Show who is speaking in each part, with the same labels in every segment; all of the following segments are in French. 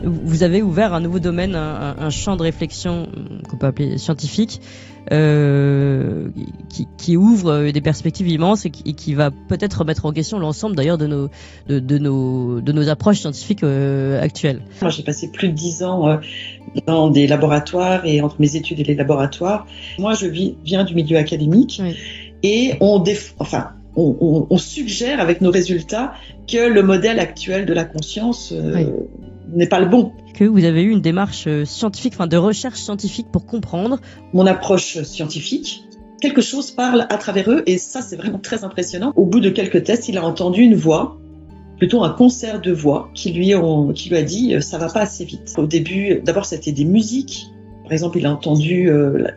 Speaker 1: vous avez ouvert un nouveau domaine, un champ de réflexion qu'on peut appeler scientifique, qui ouvre des perspectives immenses et qui va peut-être remettre en question l'ensemble d'ailleurs de nos approches scientifiques actuelles.
Speaker 2: Moi, j'ai passé plus de 10 ans dans des laboratoires et entre mes études et les laboratoires. Moi, je viens du milieu académique, oui. Et on suggère avec nos résultats que le modèle actuel de la conscience oui. n'est pas le bon.
Speaker 1: Que vous avez eu une démarche scientifique, de recherche scientifique pour comprendre.
Speaker 2: Mon approche scientifique, quelque chose parle à travers eux et ça c'est vraiment très impressionnant. Au bout de quelques tests, il a entendu une voix, plutôt un concert de voix qui lui a dit ça va pas assez vite. Au début, d'abord c'était des musiques. Par exemple, il a entendu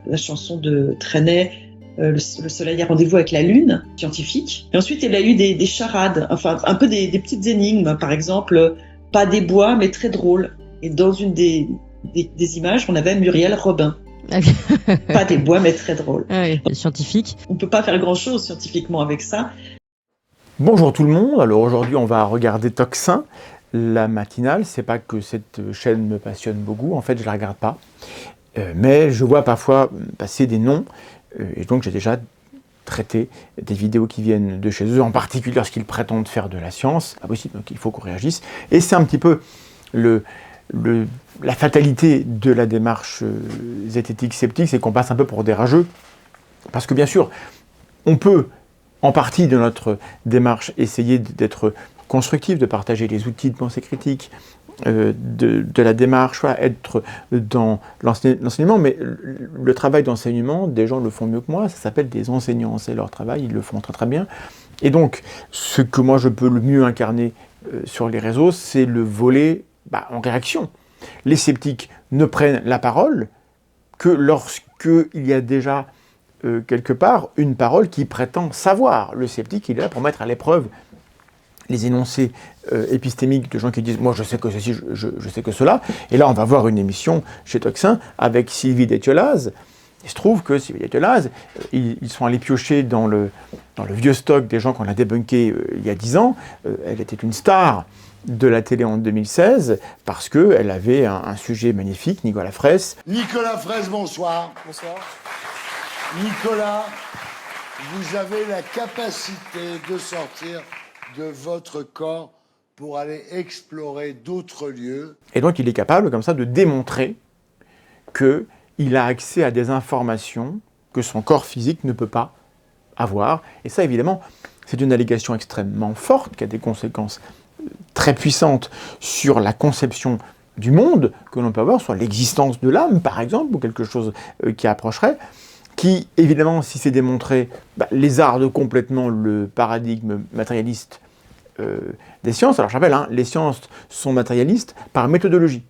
Speaker 2: la chanson de Trenet, le soleil a rendez-vous avec la lune, scientifique. Et ensuite, il a eu des charades, un peu des petites énigmes. Par exemple, pas des bois, mais très drôle. Et dans une des images, on avait Muriel Robin. Pas des bois, mais très drôle.
Speaker 1: Ah oui, scientifique.
Speaker 2: On peut pas faire grand-chose scientifiquement avec ça.
Speaker 3: Bonjour tout le monde. Alors aujourd'hui, on va regarder Tocsin, la matinale. C'est pas que cette chaîne me passionne beaucoup. En fait, je la regarde pas. Mais je vois parfois passer des noms. Et donc j'ai déjà traité des vidéos qui viennent de chez eux, en particulier lorsqu'ils prétendent faire de la science. Pas possible, donc il faut qu'on réagisse. Et c'est un petit peu la fatalité de la démarche zététique sceptique, c'est qu'on passe un peu pour des rageux. Parce que bien sûr, on peut, en partie de notre démarche, essayer d'être constructif, de partager les outils de pensée critique, de la démarche, être dans l'enseignement, mais le travail d'enseignement, des gens le font mieux que moi, ça s'appelle des enseignants, c'est leur travail, ils le font très très bien. Et donc, ce que moi je peux le mieux incarner sur les réseaux, c'est le volet en réaction. Les sceptiques ne prennent la parole que lorsqu'il y a déjà quelque part une parole qui prétend savoir. Le sceptique, il est là pour mettre à l'épreuve les énoncés épistémiques de gens qui disent « moi je sais que ceci, je sais que cela ». Et là, on va voir une émission chez Tocsin avec Sylvie Détiolaz. Il se trouve que Sylvie Détiolaz, ils sont allés piocher dans le vieux stock des gens qu'on a débunkés il y a 10 ans. Elle était une star de la télé en 2016 parce qu'elle avait un sujet magnifique, Nicolas Fraisse.
Speaker 4: Nicolas Fraisse, bonsoir.
Speaker 5: Bonsoir.
Speaker 4: Nicolas, vous avez la capacité de sortir de votre corps pour aller explorer d'autres lieux.
Speaker 3: Et donc il est capable comme ça de démontrer qu'il a accès à des informations que son corps physique ne peut pas avoir. Et ça évidemment, c'est une allégation extrêmement forte qui a des conséquences très puissantes sur la conception du monde que l'on peut avoir, sur l'existence de l'âme par exemple, ou quelque chose qui approcherait, qui évidemment, si c'est démontré, lézarde complètement le paradigme matérialiste des sciences. Alors je rappelle, les sciences sont matérialistes par méthodologie.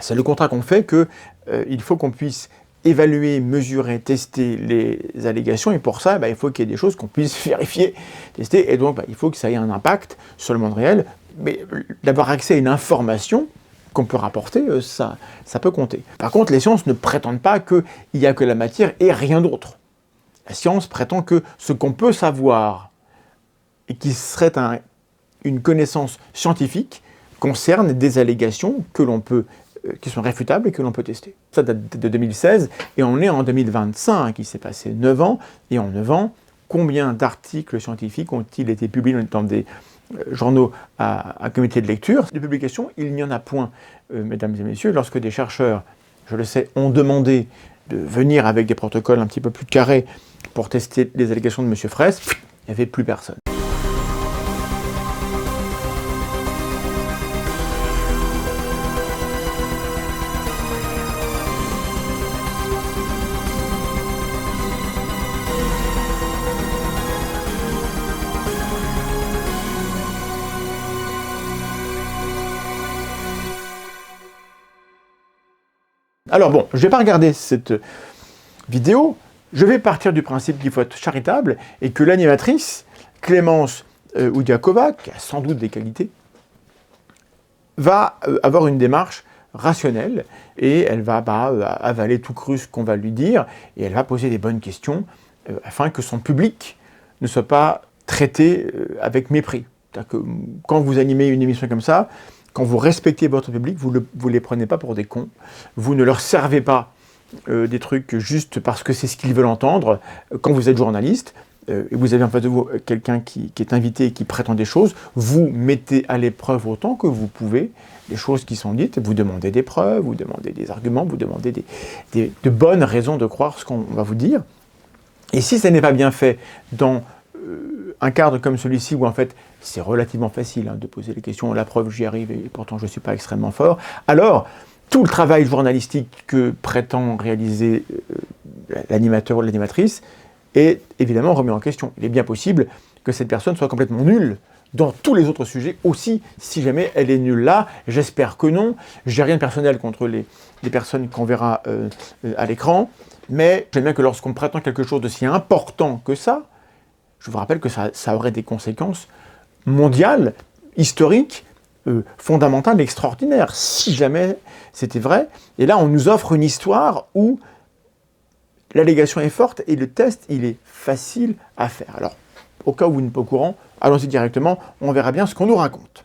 Speaker 3: C'est le contrat qu'on fait qu'il faut qu'on puisse évaluer, mesurer, tester les allégations, et pour ça, il faut qu'il y ait des choses qu'on puisse vérifier, tester, et donc il faut que ça ait un impact sur le monde réel, mais d'avoir accès à une information qu'on peut rapporter, ça peut compter. Par contre, les sciences ne prétendent pas qu'il n'y a que la matière et rien d'autre. La science prétend que ce qu'on peut savoir, et qui serait une connaissance scientifique, concerne des allégations qui sont réfutables et que l'on peut tester. Ça date de 2016, et on est en 2025, il s'est passé 9 ans, et en 9 ans, combien d'articles scientifiques ont-ils été publiés dans des journaux à comité de lecture? De publications, il n'y en a point, mesdames et messieurs. Lorsque des chercheurs, je le sais, ont demandé de venir avec des protocoles un petit peu plus carrés pour tester les allégations de M. Fraisse, il n'y avait plus personne. Alors bon, je ne vais pas regarder cette vidéo, je vais partir du principe qu'il faut être charitable et que l'animatrice, Clémence Oudiakova, qui a sans doute des qualités, va avoir une démarche rationnelle et elle va avaler tout cru ce qu'on va lui dire et elle va poser des bonnes questions afin que son public ne soit pas traité avec mépris. C'est-à-dire que quand vous animez une émission comme ça, quand vous respectez votre public, vous ne les prenez pas pour des cons, vous ne leur servez pas des trucs juste parce que c'est ce qu'ils veulent entendre. Quand vous êtes journaliste, et vous avez en face de vous quelqu'un qui est invité et qui prétend des choses, vous mettez à l'épreuve autant que vous pouvez les choses qui sont dites, vous demandez des preuves, vous demandez des arguments, vous demandez de bonnes raisons de croire ce qu'on va vous dire. Et si ça n'est pas bien fait dans un cadre comme celui-ci, où en fait c'est relativement facile de poser les questions, la preuve j'y arrive et pourtant je ne suis pas extrêmement fort, alors tout le travail journalistique que prétend réaliser l'animateur ou l'animatrice est évidemment remis en question. Il est bien possible que cette personne soit complètement nulle dans tous les autres sujets aussi, si jamais elle est nulle là. J'espère que non. J'ai rien de personnel contre les personnes qu'on verra à l'écran, mais j'aime bien que lorsqu'on prétend quelque chose de si important que ça, je vous rappelle que ça aurait des conséquences mondiales, historiques, fondamentales, extraordinaires, si jamais c'était vrai. Et là, on nous offre une histoire où l'allégation est forte et le test, il est facile à faire. Alors, au cas où vous n'êtes pas au courant, allons-y directement, on verra bien ce qu'on nous raconte.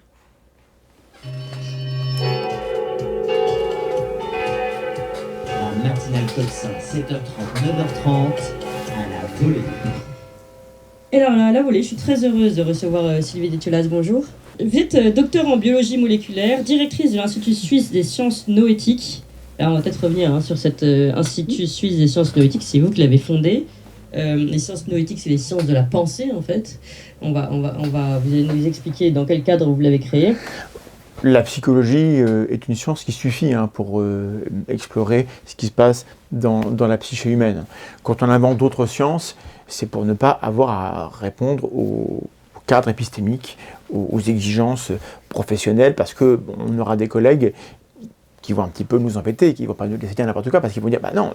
Speaker 5: La matinale Colsin, 7h30, 9h30, à la volée.
Speaker 1: Et alors, à la volée, je suis très heureuse de recevoir Sylvie Détiolas, bonjour. Vous êtes docteur en biologie moléculaire, directrice de l'Institut suisse des sciences noétiques. Alors, on va peut-être revenir sur cet Institut suisse des sciences noétiques, c'est vous qui l'avez fondé. Les sciences noétiques, c'est les sciences de la pensée, en fait. Vous allez nous expliquer dans quel cadre vous l'avez créé.
Speaker 3: La psychologie est une science qui suffit pour explorer ce qui se passe dans la psyché humaine. Quand on invente d'autres sciences, c'est pour ne pas avoir à répondre au cadre épistémique, aux exigences professionnelles, parce qu'on aura des collègues qui vont un petit peu nous embêter, qui ne vont pas nous laisser dire n'importe quoi, parce qu'ils vont dire, non,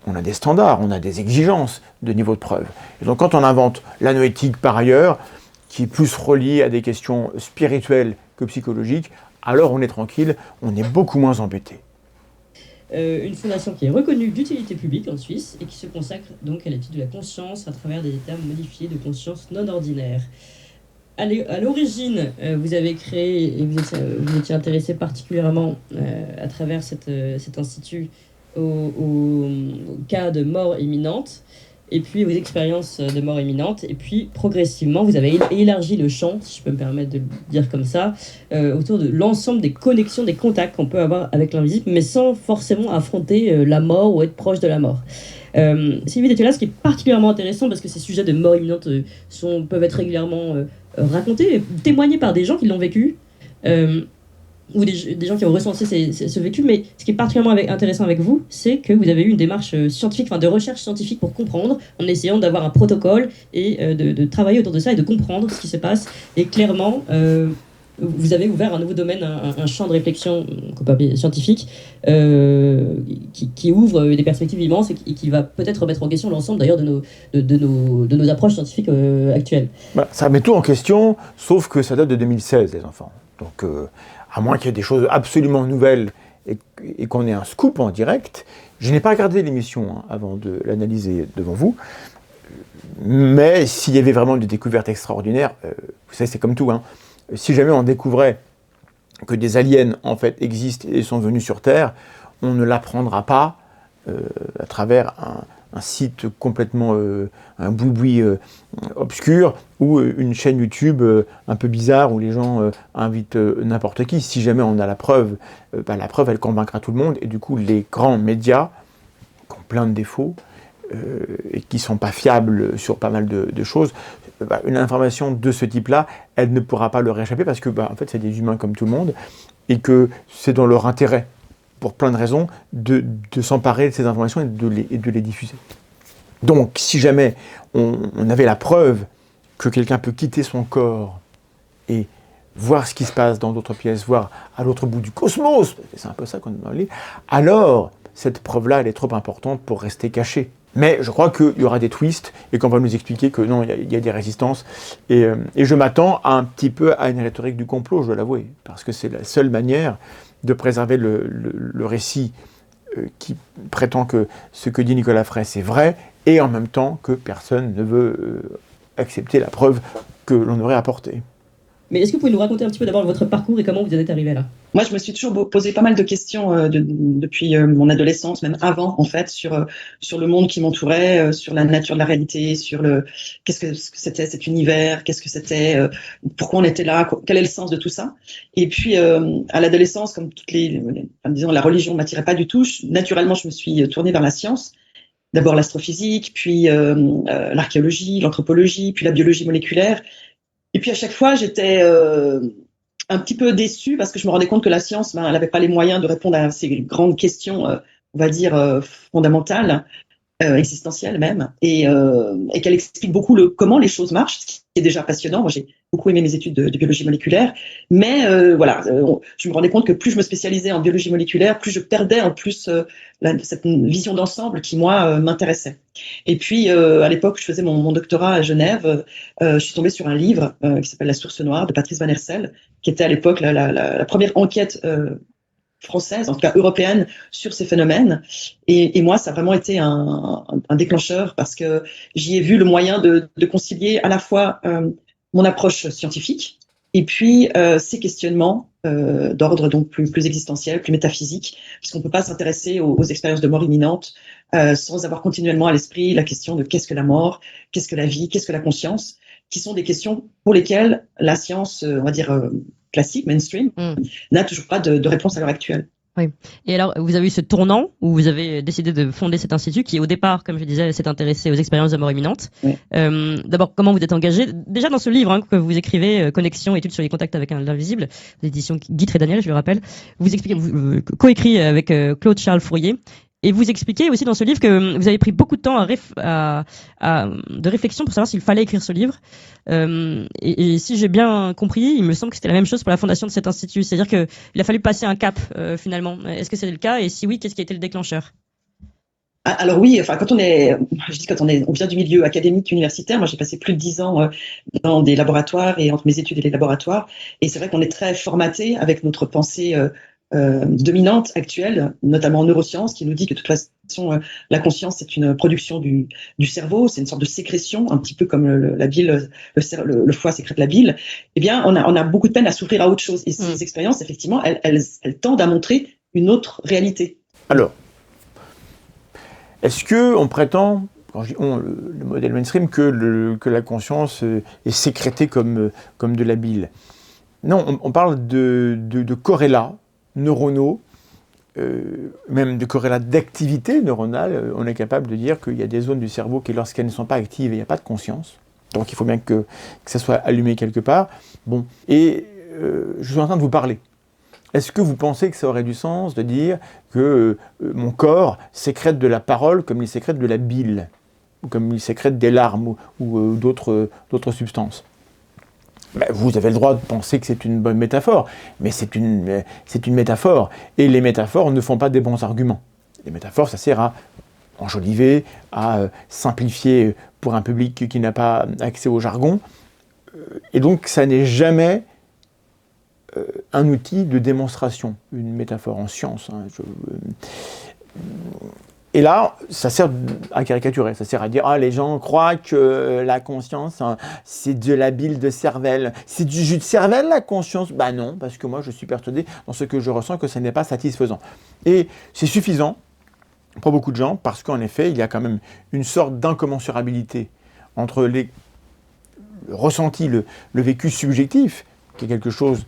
Speaker 3: on a des standards, on a des exigences de niveau de preuve. Et donc quand on invente la noétique par ailleurs, qui est plus reliée à des questions spirituelles que psychologiques, alors on est tranquille, on est beaucoup moins embêté.
Speaker 1: Une fondation qui est reconnue d'utilité publique en Suisse et qui se consacre donc à l'étude de la conscience à travers des états modifiés de conscience non ordinaires. À l'origine, vous avez créé et vous étiez intéressé particulièrement à travers cet institut au cas de mort imminente, et puis aux expériences de mort imminente, et puis progressivement, vous avez élargi le champ, si je peux me permettre de le dire comme ça, autour de l'ensemble des connexions, des contacts qu'on peut avoir avec l'invisible, mais sans forcément affronter la mort ou être proche de la mort. Sylvie Détiolas, ce qui est particulièrement intéressant, parce que ces sujets de mort imminente peuvent être régulièrement racontés, témoignés par des gens qui l'ont vécu, ou des gens qui ont recensé ce vécu, mais ce qui est particulièrement intéressant avec vous, c'est que vous avez eu une démarche scientifique, de recherche scientifique pour comprendre, en essayant d'avoir un protocole et de travailler autour de ça et de comprendre ce qui se passe. Et clairement, vous avez ouvert un nouveau domaine, un champ de réflexion scientifique qui ouvre des perspectives immenses et qui va peut-être remettre en question l'ensemble d'ailleurs de nos approches scientifiques actuelles.
Speaker 3: Ça met tout en question, sauf que ça date de 2016, les enfants. Donc, à moins qu'il y ait des choses absolument nouvelles et qu'on ait un scoop en direct, je n'ai pas regardé l'émission avant de l'analyser devant vous, mais s'il y avait vraiment des découvertes extraordinaires, vous savez, c'est comme tout, si jamais on découvrait que des aliens, en fait, existent et sont venus sur Terre, on ne l'apprendra pas à travers un site complètement un boui-boui obscur ou une chaîne YouTube un peu bizarre où les gens invitent n'importe qui. Si jamais on a la preuve, la preuve, elle convaincra tout le monde. Et du coup, les grands médias, qui ont plein de défauts et qui ne sont pas fiables sur pas mal de choses, une information de ce type-là, elle ne pourra pas leur échapper parce que, en fait, c'est des humains comme tout le monde et que c'est dans leur intérêt, pour plein de raisons, de s'emparer de ces informations et de les diffuser. Donc, si jamais on avait la preuve que quelqu'un peut quitter son corps et voir ce qui se passe dans d'autres pièces, voir à l'autre bout du cosmos, parce que c'est un peu ça qu'on a dans le livre, alors cette preuve-là, elle est trop importante pour rester cachée. Mais je crois qu'il y aura des twists et qu'on va nous expliquer que non, il y a des résistances. Et je m'attends un petit peu à une rhétorique du complot, je dois l'avouer, parce que c'est la seule manière de préserver le récit qui prétend que ce que dit Nicolas Fraisse est vrai, et en même temps que personne ne veut accepter la preuve que l'on aurait apportée.
Speaker 1: Mais est-ce que vous pouvez nous raconter un petit peu d'abord votre parcours et comment vous en êtes arrivé là?
Speaker 2: Moi, je me suis toujours posé pas mal de questions depuis mon adolescence, même avant, en fait, sur le monde qui m'entourait, sur la nature de la réalité, sur qu'est-ce que c'était cet univers, qu'est-ce que c'était, pourquoi on était là, quel est le sens de tout ça. Et puis, à l'adolescence, comme disons, la religion ne m'attirait pas du tout. Naturellement, je me suis tournée vers la science. D'abord l'astrophysique, puis l'archéologie, l'anthropologie, puis la biologie moléculaire. Et puis à chaque fois, j'étais un petit peu déçue parce que je me rendais compte que la science, elle n'avait pas les moyens de répondre à ces grandes questions, on va dire, fondamentales, existentielles même, et qu'elle explique beaucoup comment les choses marchent, ce qui est déjà passionnant. Moi, j'ai beaucoup aimé mes études de biologie moléculaire, mais voilà, je me rendais compte que plus je me spécialisais en biologie moléculaire, plus je perdais en plus cette vision d'ensemble qui, moi, m'intéressait. Et puis, à l'époque, je faisais mon doctorat à Genève, je suis tombée sur un livre qui s'appelle La source noire de Patrice Van Hersel, qui était à l'époque la première enquête française, en tout cas européenne, sur ces phénomènes. Et moi, ça a vraiment été un déclencheur parce que j'y ai vu le moyen de concilier à la fois mon approche scientifique et puis ces questionnements d'ordre donc plus existentiel, plus métaphysique, puisqu'on ne peut pas s'intéresser aux expériences de mort imminente sans avoir continuellement à l'esprit la question de qu'est-ce que la mort, qu'est-ce que la vie, qu'est-ce que la conscience, qui sont des questions pour lesquelles la science, on va dire, classique, mainstream, n'a toujours pas de réponse à l'heure actuelle.
Speaker 1: Oui. Et alors, vous avez eu ce tournant où vous avez décidé de fonder cet institut qui, au départ, comme je disais, s'est intéressé aux expériences de mort imminente. Oui. D'abord, comment vous êtes engagé? Déjà dans ce livre que vous écrivez, Connexion, études sur les contacts avec l'invisible, l'édition Guy Trédaniel, je le rappelle, vous expliquez, coécrit avec Claude Charles Fourier. Et vous expliquez aussi dans ce livre que vous avez pris beaucoup de temps de réflexion pour savoir s'il fallait écrire ce livre. Et si j'ai bien compris, il me semble que c'était la même chose pour la fondation de cet institut. C'est-à-dire qu'il a fallu passer un cap finalement. Est-ce que c'est le cas? Et si oui, qu'est-ce qui a été le déclencheur?
Speaker 2: Alors oui, enfin quand on vient du milieu académique universitaire, moi j'ai passé plus de 10 ans dans des laboratoires et entre mes études et les laboratoires. Et c'est vrai qu'on est très formaté avec notre pensée dominante actuelle, notamment en neurosciences, qui nous dit que de toute façon la conscience c'est une production du cerveau, c'est une sorte de sécrétion, un petit peu comme la bile, le foie sécrète la bile. Eh bien, on a beaucoup de peine à s'ouvrir à autre chose. Et ces expériences, effectivement, elles tendent à montrer une autre réalité.
Speaker 3: Alors, est-ce que on prétend, quand je dis le modèle mainstream, que la conscience est sécrétée comme de la bile? Non, on parle de corrélats neuronaux, même de corrélats d'activité neuronale. On est capable de dire qu'il y a des zones du cerveau qui, lorsqu'elles ne sont pas actives, il n'y a pas de conscience. Donc il faut bien que ça soit allumé quelque part. Bon, et je suis en train de vous parler. Est-ce que vous pensez que ça aurait du sens de dire que mon corps sécrète de la parole comme il sécrète de la bile, ou comme il sécrète des larmes ou d'autres substances? Vous avez le droit de penser que c'est une bonne métaphore, mais c'est une métaphore. Et les métaphores ne font pas des bons arguments. Les métaphores, ça sert à enjoliver, à simplifier pour un public qui n'a pas accès au jargon. Et donc, ça n'est jamais un outil de démonstration, une métaphore en science. Et là, ça sert à caricaturer, ça sert à dire « Ah, les gens croient que la conscience, c'est de la bile de cervelle. C'est du jus de cervelle, la conscience ?» Ben non, parce que moi, je suis persuadé dans ce que je ressens que ce n'est pas satisfaisant. Et c'est suffisant pour beaucoup de gens, parce qu'en effet, il y a quand même une sorte d'incommensurabilité entre le ressenti, le vécu subjectif, qui est quelque chose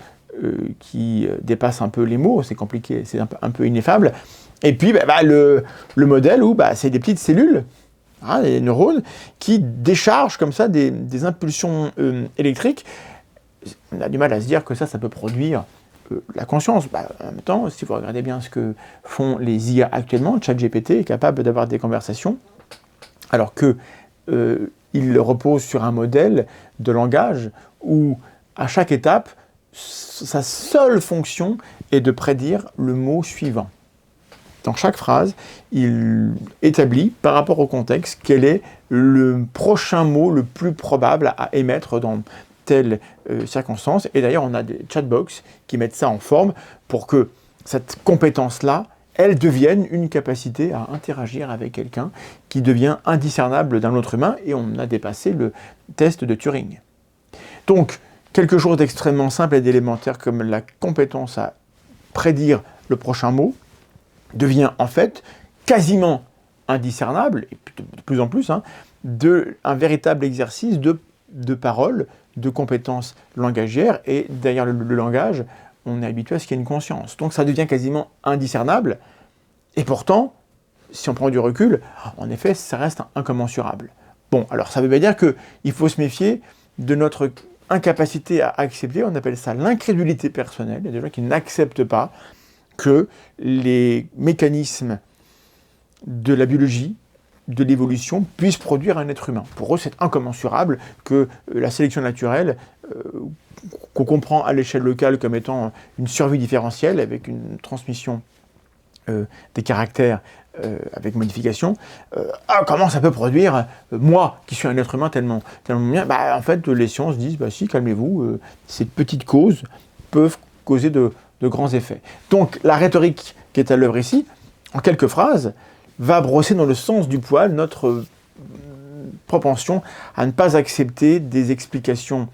Speaker 3: qui dépasse un peu les mots, c'est compliqué, c'est un peu ineffable. Et puis le modèle où c'est des petites cellules, des neurones, qui déchargent comme ça des impulsions électriques. On a du mal à se dire que ça peut produire la conscience. En même temps, si vous regardez bien ce que font les IA actuellement, ChatGPT est capable d'avoir des conversations, alors qu'il repose sur un modèle de langage où, à chaque étape, sa seule fonction est de prédire le mot suivant. Dans chaque phrase, il établit, par rapport au contexte, quel est le prochain mot le plus probable à émettre dans telle circonstance. Et d'ailleurs, on a des chatbox qui mettent ça en forme pour que cette compétence-là, elle devienne une capacité à interagir avec quelqu'un qui devient indiscernable d'un autre humain. Et on a dépassé le test de Turing. Donc, quelque chose d'extrêmement simple et d'élémentaire comme la compétence à prédire le prochain mot devient en fait quasiment indiscernable, et de plus en plus, un véritable exercice de parole, de compétences langagières, et derrière le langage, on est habitué à ce qu'il y ait une conscience. Donc ça devient quasiment indiscernable, et pourtant, si on prend du recul, en effet, ça reste incommensurable. Bon, alors ça veut bien dire qu'il faut se méfier de notre incapacité à accepter, on appelle ça l'incrédulité personnelle. Il y a des gens qui n'acceptent pas que les mécanismes de la biologie, de l'évolution, puissent produire un être humain. Pour eux, c'est incommensurable que la sélection naturelle, qu'on comprend à l'échelle locale comme étant une survie différentielle avec une transmission des caractères avec modification, comment ça peut produire, moi qui suis un être humain tellement bien, en fait les sciences disent, si, calmez-vous, ces petites causes peuvent causer de grands effets. Donc la rhétorique qui est à l'œuvre ici, en quelques phrases, va brosser dans le sens du poil notre propension à ne pas accepter des explications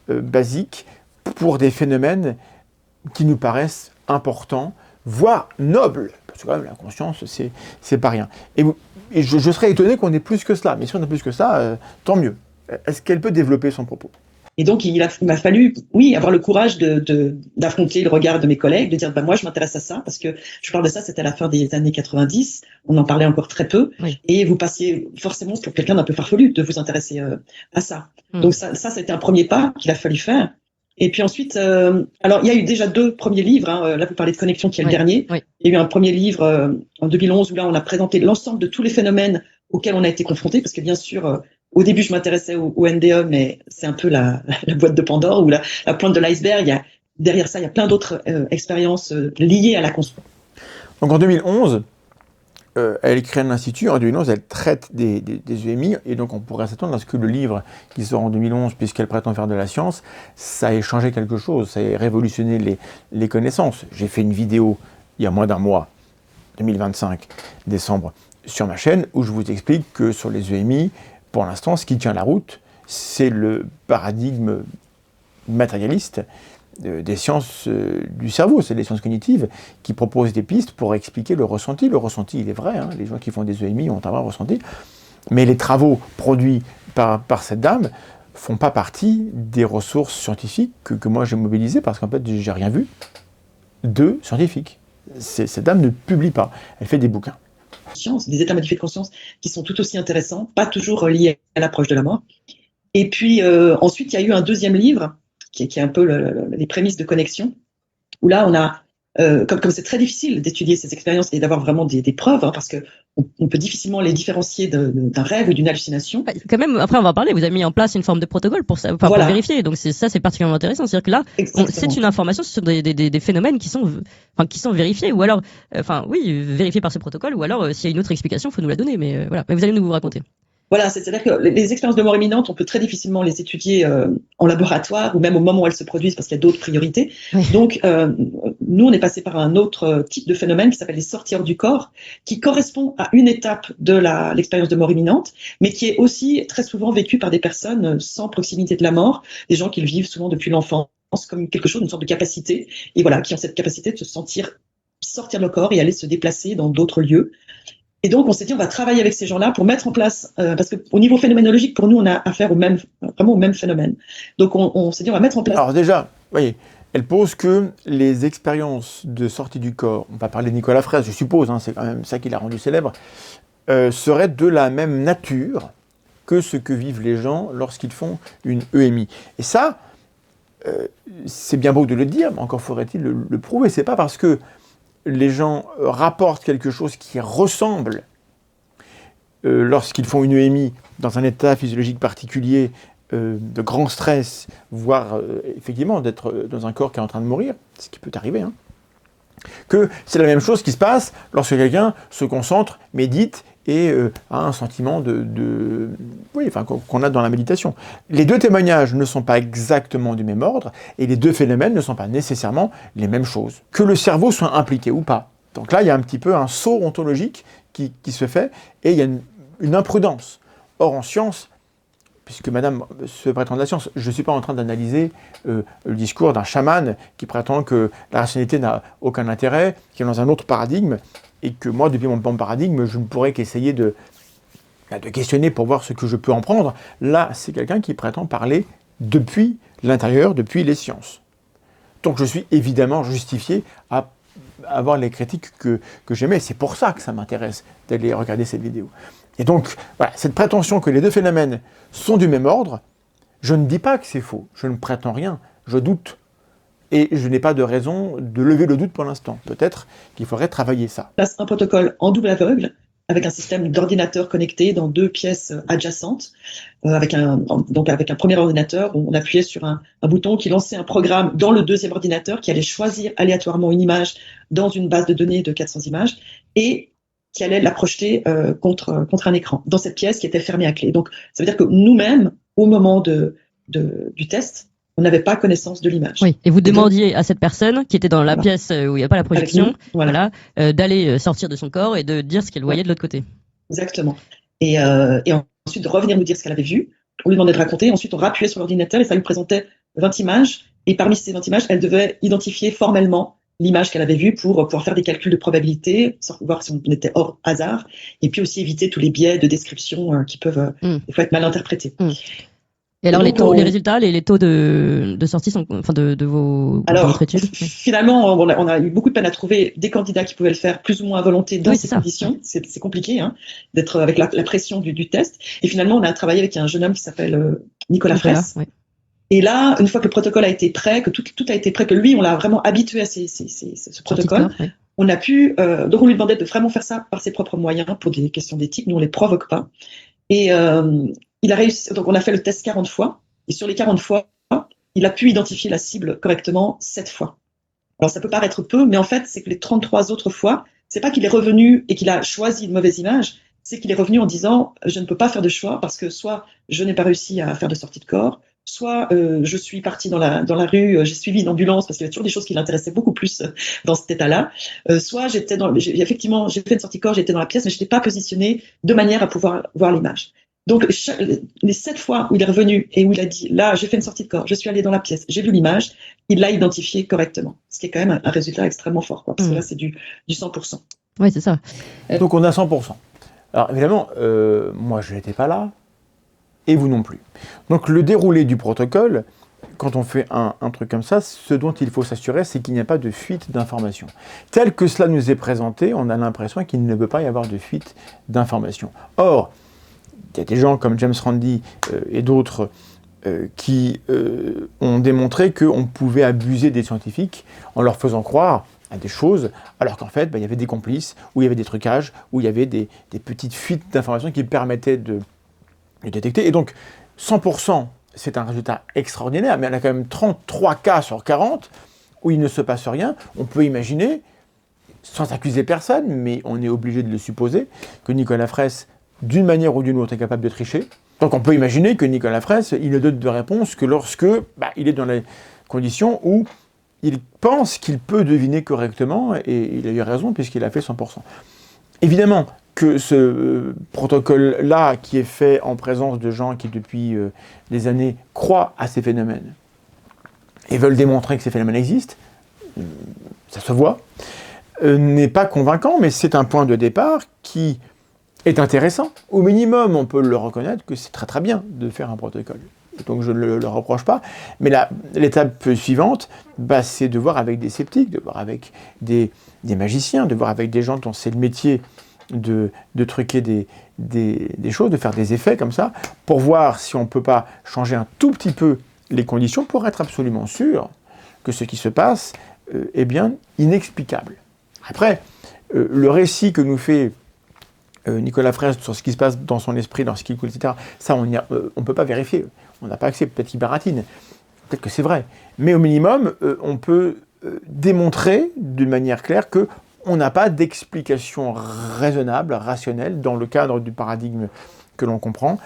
Speaker 3: basiques pour des phénomènes qui nous paraissent importants, voire nobles. Parce que quand même, la conscience, c'est pas rien. Et je serais étonné qu'on ait plus que cela. Mais si on a plus que ça, tant mieux. Est-ce qu'elle peut développer son propos ?
Speaker 2: Et donc, il m'a fallu, avoir le courage d'affronter le regard de mes collègues, de dire, moi, je m'intéresse à ça, parce que je parle de ça, c'était à la fin des années 90, on en parlait encore très peu, oui. Et vous passiez forcément pour quelqu'un d'un peu farfelu de vous intéresser à ça. Donc ça, c'était un premier pas qu'il a fallu faire. Et puis ensuite, alors il y a eu déjà 2 premiers livres, là vous parlez de Connexion qui est le dernier, oui. Il y a eu un premier livre en 2011 où là on a présenté l'ensemble de tous les phénomènes auxquels on a été confrontés, parce que bien sûr, au début je m'intéressais au NDE, mais c'est un peu la boîte de Pandore ou la pointe de l'iceberg. Derrière ça, il y a plein d'autres expériences liées à la conscience.
Speaker 3: Donc en 2011, elle crée un institut. En 2011, elle traite des EMI, et donc on pourrait s'attendre à ce que le livre qui sort en 2011, puisqu'elle prétend faire de la science, ça ait changé quelque chose, ça ait révolutionné les connaissances. J'ai fait une vidéo il y a moins d'un mois, 2025, décembre, sur ma chaîne, où je vous explique que sur les EMI, pour l'instant, ce qui tient la route, c'est le paradigme matérialiste des sciences du cerveau, c'est des sciences cognitives qui proposent des pistes pour expliquer le ressenti. Le ressenti, il est vrai, les gens qui font des EMI ont un vrai ressenti, mais les travaux produits par cette dame font pas partie des ressources scientifiques que moi j'ai mobilisées, parce qu'en fait, j'ai rien vu de scientifique. Cette dame ne publie pas, elle fait des bouquins.
Speaker 2: Des états modifiés de conscience qui sont tout aussi intéressants, pas toujours liés à l'approche de la mort. Et puis ensuite, il y a eu un deuxième livre qui est un peu les prémices de connexion, où là, on a, comme c'est très difficile d'étudier ces expériences et d'avoir vraiment des preuves, parce que on peut difficilement les différencier d'un rêve ou d'une hallucination.
Speaker 1: Quand même, après on va en parler, vous avez mis en place une forme de protocole pour vérifier, donc c'est particulièrement intéressant. C'est-à-dire que là, c'est une information sur des phénomènes qui sont vérifiés, ou alors, vérifiés par ce protocole, ou alors s'il y a une autre explication, il faut nous la donner, mais voilà. Mais vous allez nous raconter.
Speaker 2: Voilà, c'est-à-dire que les expériences de mort imminente, on peut très difficilement les étudier en laboratoire ou même au moment où elles se produisent, parce qu'il y a d'autres priorités. Oui. Donc, nous, on est passé par un autre type de phénomène qui s'appelle les sorties hors du corps, qui correspond à une étape de l'expérience de mort imminente, mais qui est aussi très souvent vécu par des personnes sans proximité de la mort, des gens qui le vivent souvent depuis l'enfance comme quelque chose, une sorte de capacité, et voilà, qui ont cette capacité de se sortir de leur corps et aller se déplacer dans d'autres lieux. Et donc, on s'est dit, on va travailler avec ces gens-là pour mettre en place, parce qu'au niveau phénoménologique, pour nous, on a affaire vraiment au même phénomène. Donc, on s'est dit, on va mettre en place.
Speaker 3: Alors déjà, voyez, elle pose que les expériences de sortie du corps, on va parler de Nicolas Fraisse, je suppose, c'est quand même ça qui l'a rendu célèbre, seraient de la même nature que ce que vivent les gens lorsqu'ils font une EMI. Et ça, c'est bien beau de le dire, mais encore faudrait-il le prouver. C'est pas parce que les gens rapportent quelque chose qui ressemble lorsqu'ils font une EMI dans un état physiologique particulier de grand stress, voire effectivement d'être dans un corps qui est en train de mourir, ce qui peut arriver, que c'est la même chose qui se passe lorsque quelqu'un se concentre, médite et a un sentiment qu'on a dans la méditation. Les 2 témoignages ne sont pas exactement du même ordre, et les 2 phénomènes ne sont pas nécessairement les mêmes choses. Que le cerveau soit impliqué ou pas. Donc là, il y a un petit peu un saut ontologique qui se fait, et il y a une imprudence. Or, en science, puisque madame se prétend de la science. Je ne suis pas en train d'analyser le discours d'un chaman qui prétend que la rationalité n'a aucun intérêt, qui est dans un autre paradigme, et que moi, depuis mon paradigme, je ne pourrais qu'essayer de questionner pour voir ce que je peux en prendre. Là, c'est quelqu'un qui prétend parler depuis l'intérieur, depuis les sciences. Donc je suis évidemment justifié à avoir les critiques que j'aimais. C'est pour ça que ça m'intéresse d'aller regarder cette vidéo. Et donc, voilà, cette prétention que les deux phénomènes sont du même ordre, je ne dis pas que c'est faux, je ne prétends rien, je doute. Et je n'ai pas de raison de lever le doute pour l'instant. Peut-être qu'il faudrait travailler ça.
Speaker 2: Place un protocole en double aveugle, avec un système d'ordinateurs connectés dans 2 pièces adjacentes, avec un premier ordinateur où on appuyait sur un bouton qui lançait un programme dans le deuxième ordinateur qui allait choisir aléatoirement une image dans une base de données de 400 images et qui allait la projeter contre un écran, dans cette pièce qui était fermée à clé. Donc, ça veut dire que nous-mêmes, au moment du test, on n'avait pas connaissance de l'image.
Speaker 1: Oui, et vous demandiez à cette personne qui était dans la pièce où il n'y a pas la projection,
Speaker 2: nous,
Speaker 1: d'aller sortir de son corps et de dire ce qu'elle voyait de l'autre côté.
Speaker 2: Exactement. Et ensuite de revenir nous dire ce qu'elle avait vu, on lui demandait de raconter, ensuite on rappuyait sur l'ordinateur et ça lui présentait 20 images, et parmi ces 20 images, elle devait identifier formellement l'image qu'elle avait vue pour pouvoir faire des calculs de probabilité, voir si on était hors hasard, et puis aussi éviter tous les biais de description qui peuvent des fois être mal interprétés.
Speaker 1: Et alors, les résultats, les taux de sortie sont, de votre étude?
Speaker 2: Finalement, on a eu beaucoup de peine à trouver des candidats qui pouvaient le faire plus ou moins à volonté dans ces conditions. C'est compliqué, d'être avec la pression du test. Et finalement, on a travaillé avec un jeune homme qui s'appelle Nicolas Fraisse. Oui. Et là, une fois que le protocole a été prêt, que tout a été prêt, que lui, on l'a vraiment habitué à ce protocole, on a pu, donc on lui demandait de vraiment faire ça par ses propres moyens pour des questions d'éthique. Nous, on les provoque pas. Et il a réussi, donc on a fait le test 40 fois, et sur les 40 fois, il a pu identifier la cible correctement 7 fois. Alors ça peut paraître peu, mais en fait, c'est que les 33 autres fois, c'est pas qu'il est revenu et qu'il a choisi une mauvaise image, c'est qu'il est revenu en disant « je ne peux pas faire de choix parce que soit je n'ai pas réussi à faire de sortie de corps, soit je suis parti dans la rue, j'ai suivi une ambulance parce qu'il y avait toujours des choses qui l'intéressaient beaucoup plus dans cet état-là, soit effectivement, j'ai fait une sortie de corps, j'étais dans la pièce, mais je n'étais pas positionné de manière à pouvoir voir l'image. » Donc, les 7 fois où il est revenu et où il a dit « là, j'ai fait une sortie de corps, je suis allé dans la pièce, j'ai vu l'image », il l'a identifié correctement. Ce qui est quand même un résultat extrêmement fort, parce que là, c'est du 100%.
Speaker 1: Oui, c'est ça.
Speaker 3: Donc, on a 100%. Alors, évidemment, moi, je n'étais pas là, et vous non plus. Donc, le déroulé du protocole, quand on fait un truc comme ça, ce dont il faut s'assurer, c'est qu'il n'y a pas de fuite d'informations. Tel que cela nous est présenté, on a l'impression qu'il ne peut pas y avoir de fuite d'informations. Or, il y a des gens comme James Randi et d'autres qui ont démontré qu'on pouvait abuser des scientifiques en leur faisant croire à des choses, alors qu'en fait, il y avait des complices, où il y avait des trucages, où il y avait des petites fuites d'informations qui permettaient de détecter. Et donc, 100%, c'est un résultat extraordinaire, mais il y en a quand même 33 cas sur 40 où il ne se passe rien. On peut imaginer, sans accuser personne, mais on est obligé de le supposer, que Nicolas Fraisse, d'une manière ou d'une autre, est capable de tricher. Donc on peut imaginer que Nicolas Fraisse, il ne donne de réponse que lorsque il est dans les conditions où il pense qu'il peut deviner correctement, et il a eu raison puisqu'il a fait 100%. Évidemment que ce protocole-là, qui est fait en présence de gens qui depuis des années croient à ces phénomènes et veulent démontrer que ces phénomènes existent, ça se voit, n'est pas convaincant, mais c'est un point de départ qui est intéressant. Au minimum, on peut le reconnaître que c'est très très bien de faire un protocole. Donc je ne le reproche pas. Mais l'étape suivante, c'est de voir avec des sceptiques, de voir avec des magiciens, de voir avec des gens dont c'est le métier de truquer des choses, de faire des effets comme ça, pour voir si on ne peut pas changer un tout petit peu les conditions pour être absolument sûr que ce qui se passe est bien inexplicable. Après, le récit que nous fait Nicolas Fraisse sur ce qui se passe dans son esprit, dans ce qu'il écoute, etc., ça, on ne peut pas vérifier. On n'a pas accès, peut-être qu'il baratine. Peut-être que c'est vrai. Mais au minimum, on peut démontrer d'une manière claire qu'on n'a pas d'explication raisonnable, rationnelle, dans le cadre du paradigme que l'on comprend,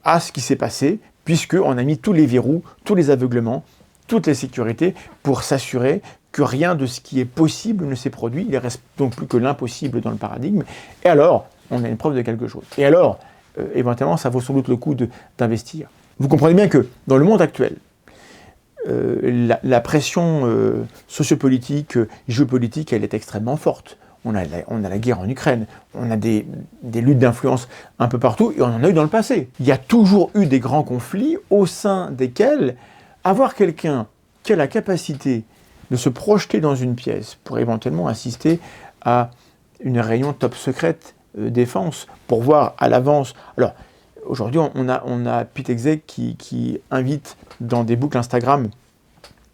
Speaker 3: à ce qui s'est passé, puisqu'on a mis tous les verrous, tous les aveuglements, toutes les sécurités pour s'assurer que rien de ce qui est possible ne s'est produit. Il ne reste donc plus que l'impossible dans le paradigme. Et alors, on a une preuve de quelque chose. Et alors, éventuellement, ça vaut sans doute le coup d'investir. Vous comprenez bien que dans le monde actuel, la pression sociopolitique, géopolitique, elle est extrêmement forte. On a la guerre en Ukraine, on a des luttes d'influence un peu partout, et on en a eu dans le passé. Il y a toujours eu des grands conflits au sein desquels avoir quelqu'un qui a la capacité de se projeter dans une pièce pour éventuellement assister à une réunion top secrète défense, pour voir à l'avance. Alors, aujourd'hui, on a Pete Exec qui invite dans des boucles Instagram,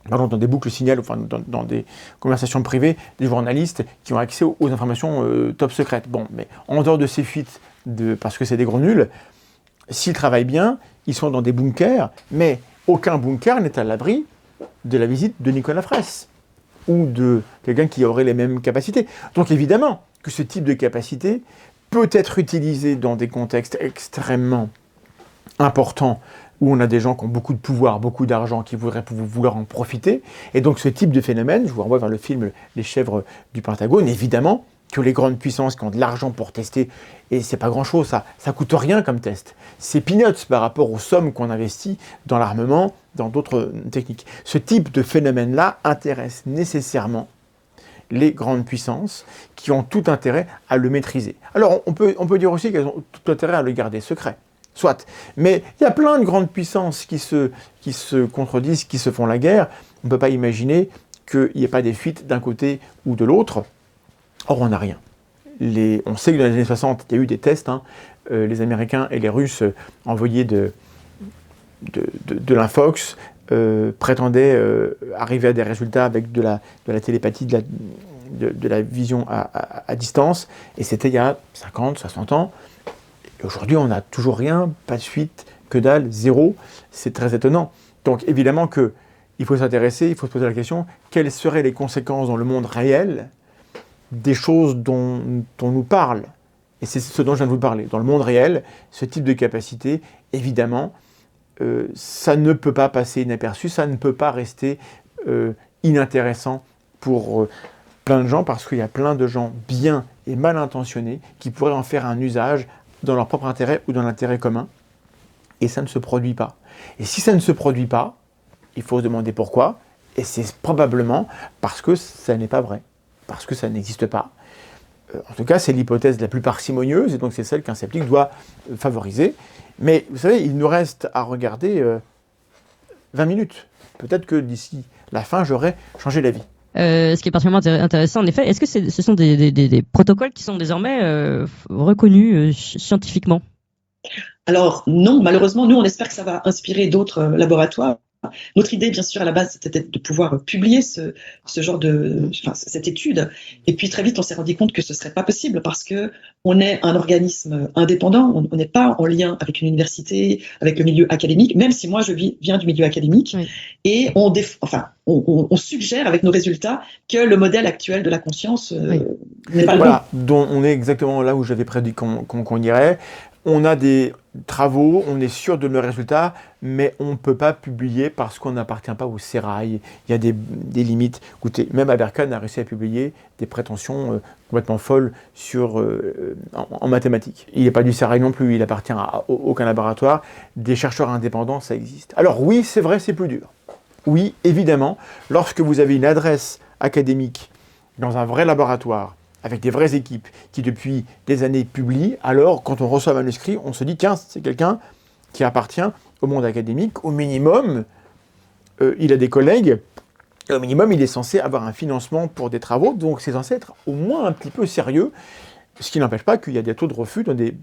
Speaker 3: dans des boucles Signal, enfin dans des conversations privées, des journalistes qui ont accès aux informations top secrètes. Bon, mais en dehors de ces fuites, parce que c'est des gros nuls, s'ils travaillent bien, ils sont dans des bunkers, mais aucun bunker n'est à l'abri de la visite de Nicolas Fraisse ou de quelqu'un qui aurait les mêmes capacités. Donc évidemment que ce type de capacité peut être utilisé dans des contextes extrêmement importants où on a des gens qui ont beaucoup de pouvoir, beaucoup d'argent, qui voudraient vouloir en profiter. Et donc ce type de phénomène, je vous renvoie vers le film Les chèvres du Pentagone, évidemment que les grandes puissances qui ont de l'argent pour tester, et c'est pas grand-chose, ça coûte rien comme test. C'est peanuts par rapport aux sommes qu'on investit dans l'armement, dans d'autres techniques. Ce type de phénomène-là intéresse nécessairement les grandes puissances qui ont tout intérêt à le maîtriser. Alors on peut dire aussi qu'elles ont tout intérêt à le garder secret. Soit. Mais il y a plein de grandes puissances qui se contredisent, qui se font la guerre. On ne peut pas imaginer qu'il n'y ait pas des fuites d'un côté ou de l'autre. Or, on n'a rien. On sait que dans les années 60, il y a eu des tests. Les Américains et les Russes envoyés de l'infox prétendaient arriver à des résultats avec de la télépathie, de la vision à distance. Et c'était il y a 50, 60 ans. Et aujourd'hui, on n'a toujours rien, pas de suite, que dalle, zéro. C'est très étonnant. Donc évidemment qu'il faut s'intéresser, il faut se poser la question, quelles seraient les conséquences dans le monde réel des choses dont on nous parle. Et c'est ce dont je viens de vous parler. Dans le monde réel, ce type de capacité, évidemment, ça ne peut pas passer inaperçu, ça ne peut pas rester inintéressant pour plein de gens, parce qu'il y a plein de gens bien et mal intentionnés qui pourraient en faire un usage dans leur propre intérêt ou dans l'intérêt commun, et ça ne se produit pas. Et si ça ne se produit pas, il faut se demander pourquoi, et c'est probablement parce que ça n'est pas vrai, parce que ça n'existe pas. En tout cas, c'est l'hypothèse la plus parcimonieuse, et donc c'est celle qu'un sceptique doit favoriser. Mais vous savez, il nous reste à regarder 20 minutes. Peut-être que d'ici la fin, j'aurai changé d'avis.
Speaker 1: Ce qui est particulièrement intéressant, en effet, est-ce que ce sont des protocoles qui sont désormais reconnus scientifiquement ?
Speaker 2: Alors non, malheureusement, nous on espère que ça va inspirer d'autres laboratoires. Notre idée, bien sûr, à la base, c'était de pouvoir publier ce genre cette étude. Et puis très vite, on s'est rendu compte que ce serait pas possible parce que on est un organisme indépendant. On n'est pas en lien avec une université, avec le milieu académique. Même si moi, je viens du milieu académique, oui. Et on suggère avec nos résultats que le modèle actuel de la conscience n'est pas le bon.
Speaker 3: Donc on est exactement là où j'avais prédit qu'on irait. On a des travaux, on est sûr de nos résultats, mais on ne peut pas publier parce qu'on n'appartient pas au sérail. Il y a des limites. Écoutez, même Aberkan a réussi à publier des prétentions complètement folles en mathématiques. Il n'est pas du sérail non plus, il appartient à aucun laboratoire. Des chercheurs indépendants, ça existe. Alors oui, c'est vrai, c'est plus dur. Oui, évidemment, lorsque vous avez une adresse académique dans un vrai laboratoire, avec des vraies équipes qui depuis des années publient, alors quand on reçoit un manuscrit, on se dit tiens, c'est quelqu'un qui appartient au monde académique, au minimum, il a des collègues, et au minimum, il est censé avoir un financement pour des travaux, donc c'est censé être au moins un petit peu sérieux, ce qui n'empêche pas qu'il y a des taux de refus dans des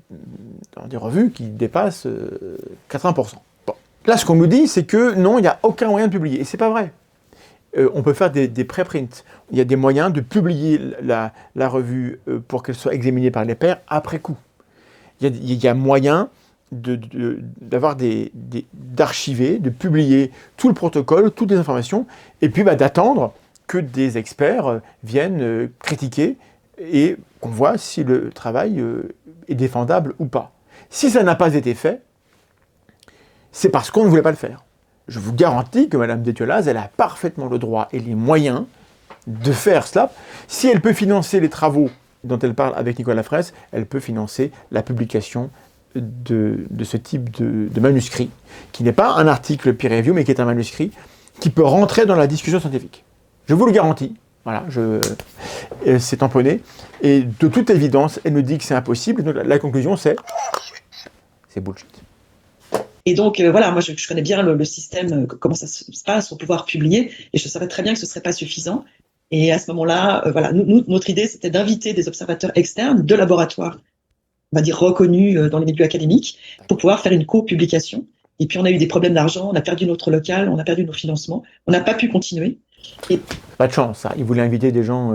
Speaker 3: revues qui dépassent 80%. Bon. Là, ce qu'on nous dit, c'est que non, il n'y a aucun moyen de publier, et c'est pas vrai. On peut faire des préprints. Il y a des moyens de publier la revue pour qu'elle soit examinée par les pairs après coup. Il y a moyen d'archiver, de publier tout le protocole, toutes les informations, et puis d'attendre que des experts viennent critiquer et qu'on voit si le travail est défendable ou pas. Si ça n'a pas été fait, c'est parce qu'on ne voulait pas le faire. Je vous garantis que Mme Détiolaz, elle a parfaitement le droit et les moyens de faire cela. Si elle peut financer les travaux dont elle parle avec Nicolas Fraisse, elle peut financer la publication de ce type de manuscrit, qui n'est pas un article peer review, mais qui est un manuscrit, qui peut rentrer dans la discussion scientifique. Je vous le garantis. Voilà, c'est tamponné. Et de toute évidence, elle me dit que c'est impossible. Donc la conclusion, c'est bullshit.
Speaker 2: Et donc, voilà, moi, je connais bien le système, comment ça se passe pour pouvoir publier, et je savais très bien que ce ne serait pas suffisant. Et à ce moment-là, voilà, notre idée, c'était d'inviter des observateurs externes de laboratoires, on va dire reconnus dans les milieux académiques, pour pouvoir faire une co-publication. Et puis, on a eu des problèmes d'argent, on a perdu notre local, on a perdu nos financements, on n'a pas pu continuer. Et...
Speaker 3: Pas de chance, ça. Ils voulaient inviter des gens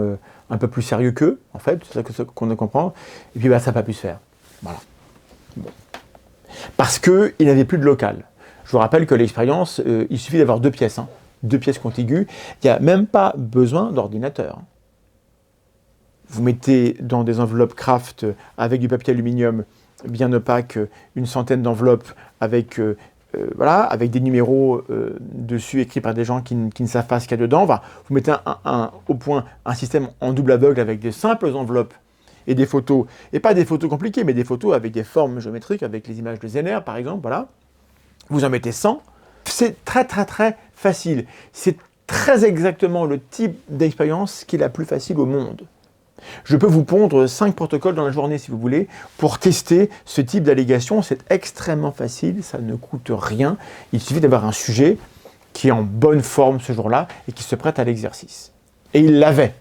Speaker 3: un peu plus sérieux qu'eux, en fait, c'est ça qu'on a compris. Et puis, bah, ça n'a pas pu se faire. Voilà. Bon. Parce qu'il n'avait plus de local. Je vous rappelle que l'expérience, il suffit d'avoir 2 pièces, 2 pièces contiguës. Il n'y a même pas besoin d'ordinateur. Vous mettez dans des enveloppes Kraft avec du papier aluminium bien opaque, une centaine d'enveloppes avec, avec des numéros dessus écrits par des gens qui ne savent pas ce qu'il y a dedans. Vous mettez au point un système en double aveugle avec des simples enveloppes et des photos, et pas des photos compliquées, mais des photos avec des formes géométriques, avec les images de Zener, par exemple, voilà. Vous en mettez 100. C'est très, très, très facile. C'est très exactement le type d'expérience qui est la plus facile au monde. Je peux vous pondre 5 protocoles dans la journée, si vous voulez, pour tester ce type d'allégation. C'est extrêmement facile, ça ne coûte rien. Il suffit d'avoir un sujet qui est en bonne forme ce jour-là et qui se prête à l'exercice. Et il l'avait.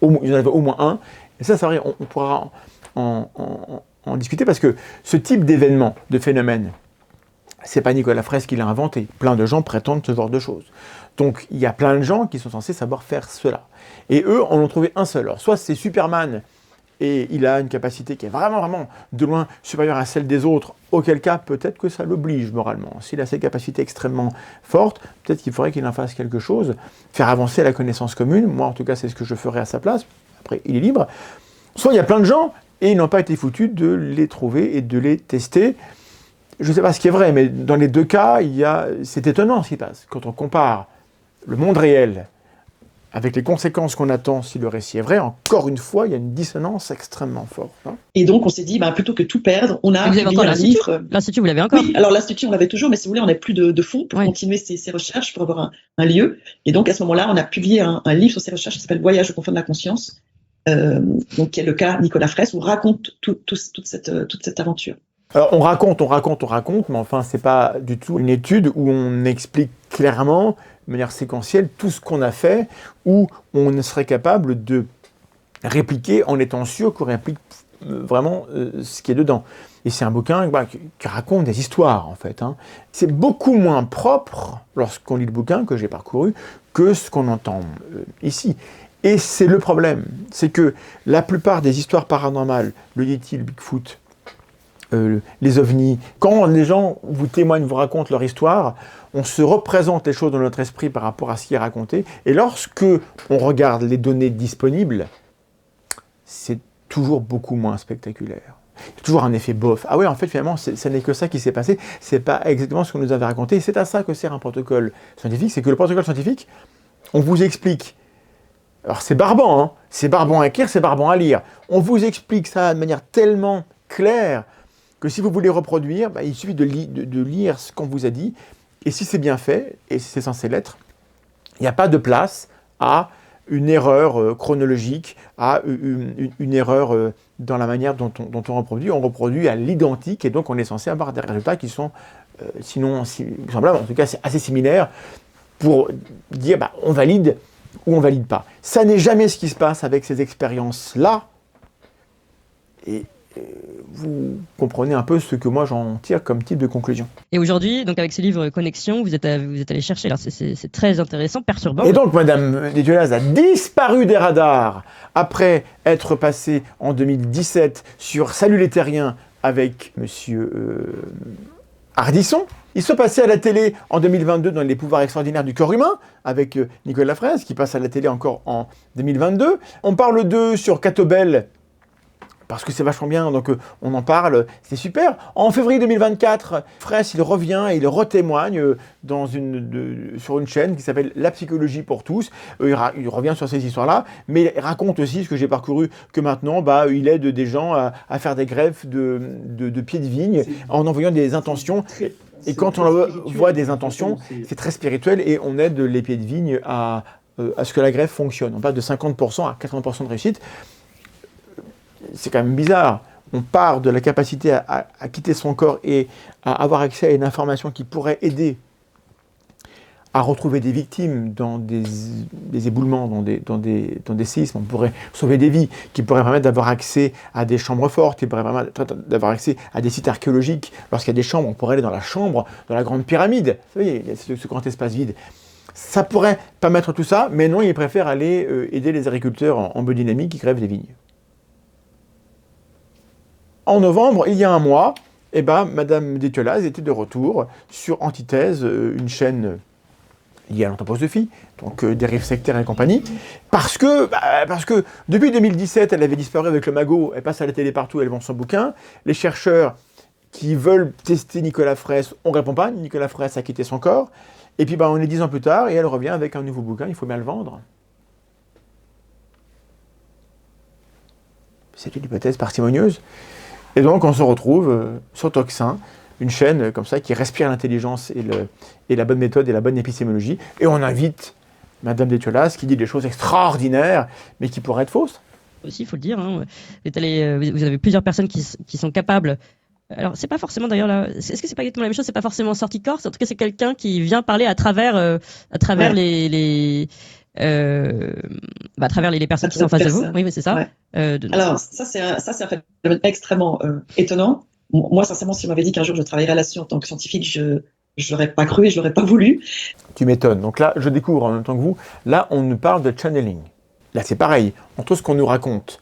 Speaker 3: Il y en avait au moins un. Et ça, c'est vrai, on pourra en discuter parce que ce type d'événement, de phénomène, c'est pas Nicolas Fraisse qui l'a inventé. Plein de gens prétendent ce genre de choses. Donc, il y a plein de gens qui sont censés savoir faire cela. Et eux, en ont trouvé un seul. Alors, soit c'est Superman et il a une capacité qui est vraiment, vraiment de loin supérieure à celle des autres, auquel cas, peut-être que ça l'oblige moralement. S'il a ces capacités extrêmement fortes, peut-être qu'il faudrait qu'il en fasse quelque chose, faire avancer la connaissance commune. Moi, en tout cas, c'est ce que je ferais à sa place. Après, il est libre. Soit il y a plein de gens et ils n'ont pas été foutus de les trouver et de les tester. Je ne sais pas ce qui est vrai, mais dans les 2 cas, c'est étonnant ce qui passe. Quand on compare le monde réel avec les conséquences qu'on attend si le récit est vrai, encore une fois, il y a une dissonance extrêmement forte.
Speaker 2: Et donc, on s'est dit, plutôt que tout perdre, on a
Speaker 1: publié un livre. L'Institut, vous l'avez encore? Oui,
Speaker 2: alors l'Institut, on l'avait toujours, mais si vous voulez, on n'a plus de fonds pour continuer ces recherches, pour avoir un lieu. Et donc, à ce moment-là, on a publié un livre sur ces recherches qui s'appelle « Voyage au confins de la conscience », donc qui est le cas Nicolas Fraisse, où on raconte toute cette aventure.
Speaker 3: Alors, on raconte, mais enfin, c'est pas du tout une étude où on explique clairement, de manière séquentielle, tout ce qu'on a fait, où on serait capable de répliquer en étant sûr qu'on réplique vraiment ce qui est dedans. Et c'est un bouquin qui raconte des histoires, en fait. C'est beaucoup moins propre, lorsqu'on lit le bouquin que j'ai parcouru, que ce qu'on entend ici. Et c'est le problème, c'est que la plupart des histoires paranormales, le Yeti, le Bigfoot, les ovnis, quand les gens vous témoignent, vous racontent leur histoire, on se représente les choses dans notre esprit par rapport à ce qui est raconté, et lorsque on regarde les données disponibles, c'est toujours beaucoup moins spectaculaire. Il y a toujours un effet bof. Ah oui, en fait, finalement, ce n'est que ça qui s'est passé, c'est pas exactement ce qu'on nous avait raconté, et c'est à ça que sert un protocole scientifique, c'est que le protocole scientifique, on vous explique. Alors c'est barbant, c'est barbant à écrire, c'est barbant à lire. On vous explique ça de manière tellement claire que si vous voulez reproduire, il suffit de lire ce qu'on vous a dit. Et si c'est bien fait, et c'est censé l'être, il n'y a pas de place à une erreur chronologique, à une erreur dans la manière dont on reproduit. On reproduit à l'identique, et donc on est censé avoir des résultats qui sont, sinon semblables, en tout cas c'est assez similaire, pour dire on valide ou on valide pas. Ça n'est jamais ce qui se passe avec ces expériences-là. Et vous comprenez un peu ce que moi j'en tire comme type de conclusion.
Speaker 1: Et aujourd'hui, donc avec ce livre Connexion, vous êtes allé chercher, alors c'est très intéressant, perturbant.
Speaker 3: Et donc Madame Desduelaz a disparu des radars après être passée en 2017 sur Salut les Terriens avec Monsieur Ardisson. Ils sont passés à la télé en 2022 dans Les pouvoirs extraordinaires du corps humain avec Nicolas Fraisse qui passe à la télé encore en 2022. On parle d'eux sur Catobel parce que c'est vachement bien, donc on en parle, c'est super. En février 2024, Fraisse, il revient et il retémoigne sur une chaîne qui s'appelle La Psychologie pour tous. Il revient sur ces histoires-là, mais il raconte aussi ce que j'ai parcouru, que maintenant, il aide des gens à faire des greffes de pieds de vigne en envoyant des intentions. Et quand on voit des intentions, c'est très spirituel et on aide les pieds de vigne à ce que la greffe fonctionne. On passe de 50% à 80% de réussite. C'est quand même bizarre. On part de la capacité à quitter son corps et à avoir accès à une information qui pourrait aider à retrouver des victimes dans des éboulements, dans des séismes. On pourrait sauver des vies, qui pourrait permettre d'avoir accès à des chambres fortes, qui pourrait permettre d'avoir accès à des sites archéologiques. Lorsqu'il y a des chambres, on pourrait aller dans la chambre, dans la grande pyramide. Vous voyez, il y a ce grand espace vide. Ça pourrait permettre tout ça, mais non, il préfère aller aider les agriculteurs en biodynamie qui grèvent des vignes. En novembre, il y a un mois, Madame Détiolaz était de retour sur Antithèse, une chaîne liée à l'anthroposophie, donc dérives sectaires et compagnie, parce que depuis 2017, elle avait disparu avec le magot, elle passe à la télé partout, elle vend son bouquin. Les chercheurs qui veulent tester Nicolas Fraisse, on ne répond pas, Nicolas Fraisse a quitté son corps, et puis on est 10 ans plus tard, et elle revient avec un nouveau bouquin, il faut bien le vendre. C'est une hypothèse parcimonieuse. Et donc on se retrouve sur Toxin, une chaîne comme ça qui respire l'intelligence et la bonne méthode et la bonne épistémologie. Et on invite Madame Détiolaz qui dit des choses extraordinaires, mais qui pourraient être fausses.
Speaker 1: Aussi, il faut le dire, hein, vous avez plusieurs personnes qui sont capables. Alors, c'est pas forcément d'ailleurs là. Est-ce que c'est pas exactement la même chose? C'est pas forcément sorti de corps. En tout cas, c'est quelqu'un qui vient parler à travers les personnes qui sont en face de vous. Oui, c'est ça.
Speaker 2: Ouais. Alors, ça c'est un phénomène extrêmement étonnant. Moi, sincèrement, si on m'avait dit qu'un jour je travaillerais là-dessus en tant que scientifique, je l'aurais pas cru et je l'aurais pas voulu.
Speaker 3: Tu m'étonnes. Donc là, je découvre en même temps que vous. Là, on nous parle de channeling. Là, c'est pareil. Entre ce qu'on nous raconte,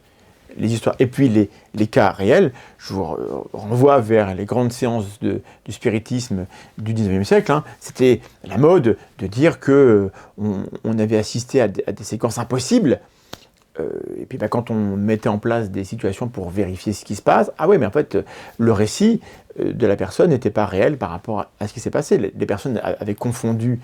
Speaker 3: les histoires, et puis les cas réels, je vous renvoie vers les grandes séances du spiritisme du 19e siècle. Hein. C'était la mode de dire qu'on avait assisté à des séquences impossibles. Et puis quand on mettait en place des situations pour vérifier ce qui se passe, ah oui, mais en fait, le récit de la personne n'était pas réel par rapport à ce qui s'est passé. Les personnes avaient confondu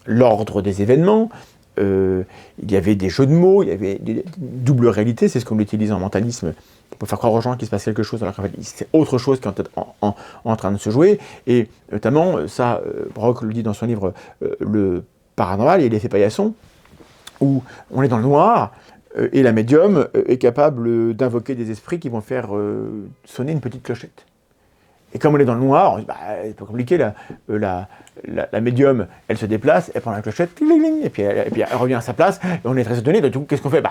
Speaker 3: l'ordre des événements. Il y avait des jeux de mots, il y avait des doubles réalités, c'est ce qu'on utilise en mentalisme pour faire croire aux gens qu'il se passe quelque chose alors qu'en fait c'est autre chose qui est en train de se jouer. Et notamment, ça, Brock le dit dans son livre Le paranormal et l'effet paillasson, où on est dans le noir et la médium est capable d'invoquer des esprits qui vont faire sonner une petite clochette. Et comme on est dans le noir, on dit, c'est pas compliqué, la médium, elle se déplace, elle prend la clochette, et puis elle revient à sa place, et on est très étonné, donc du coup, qu'est-ce qu'on fait?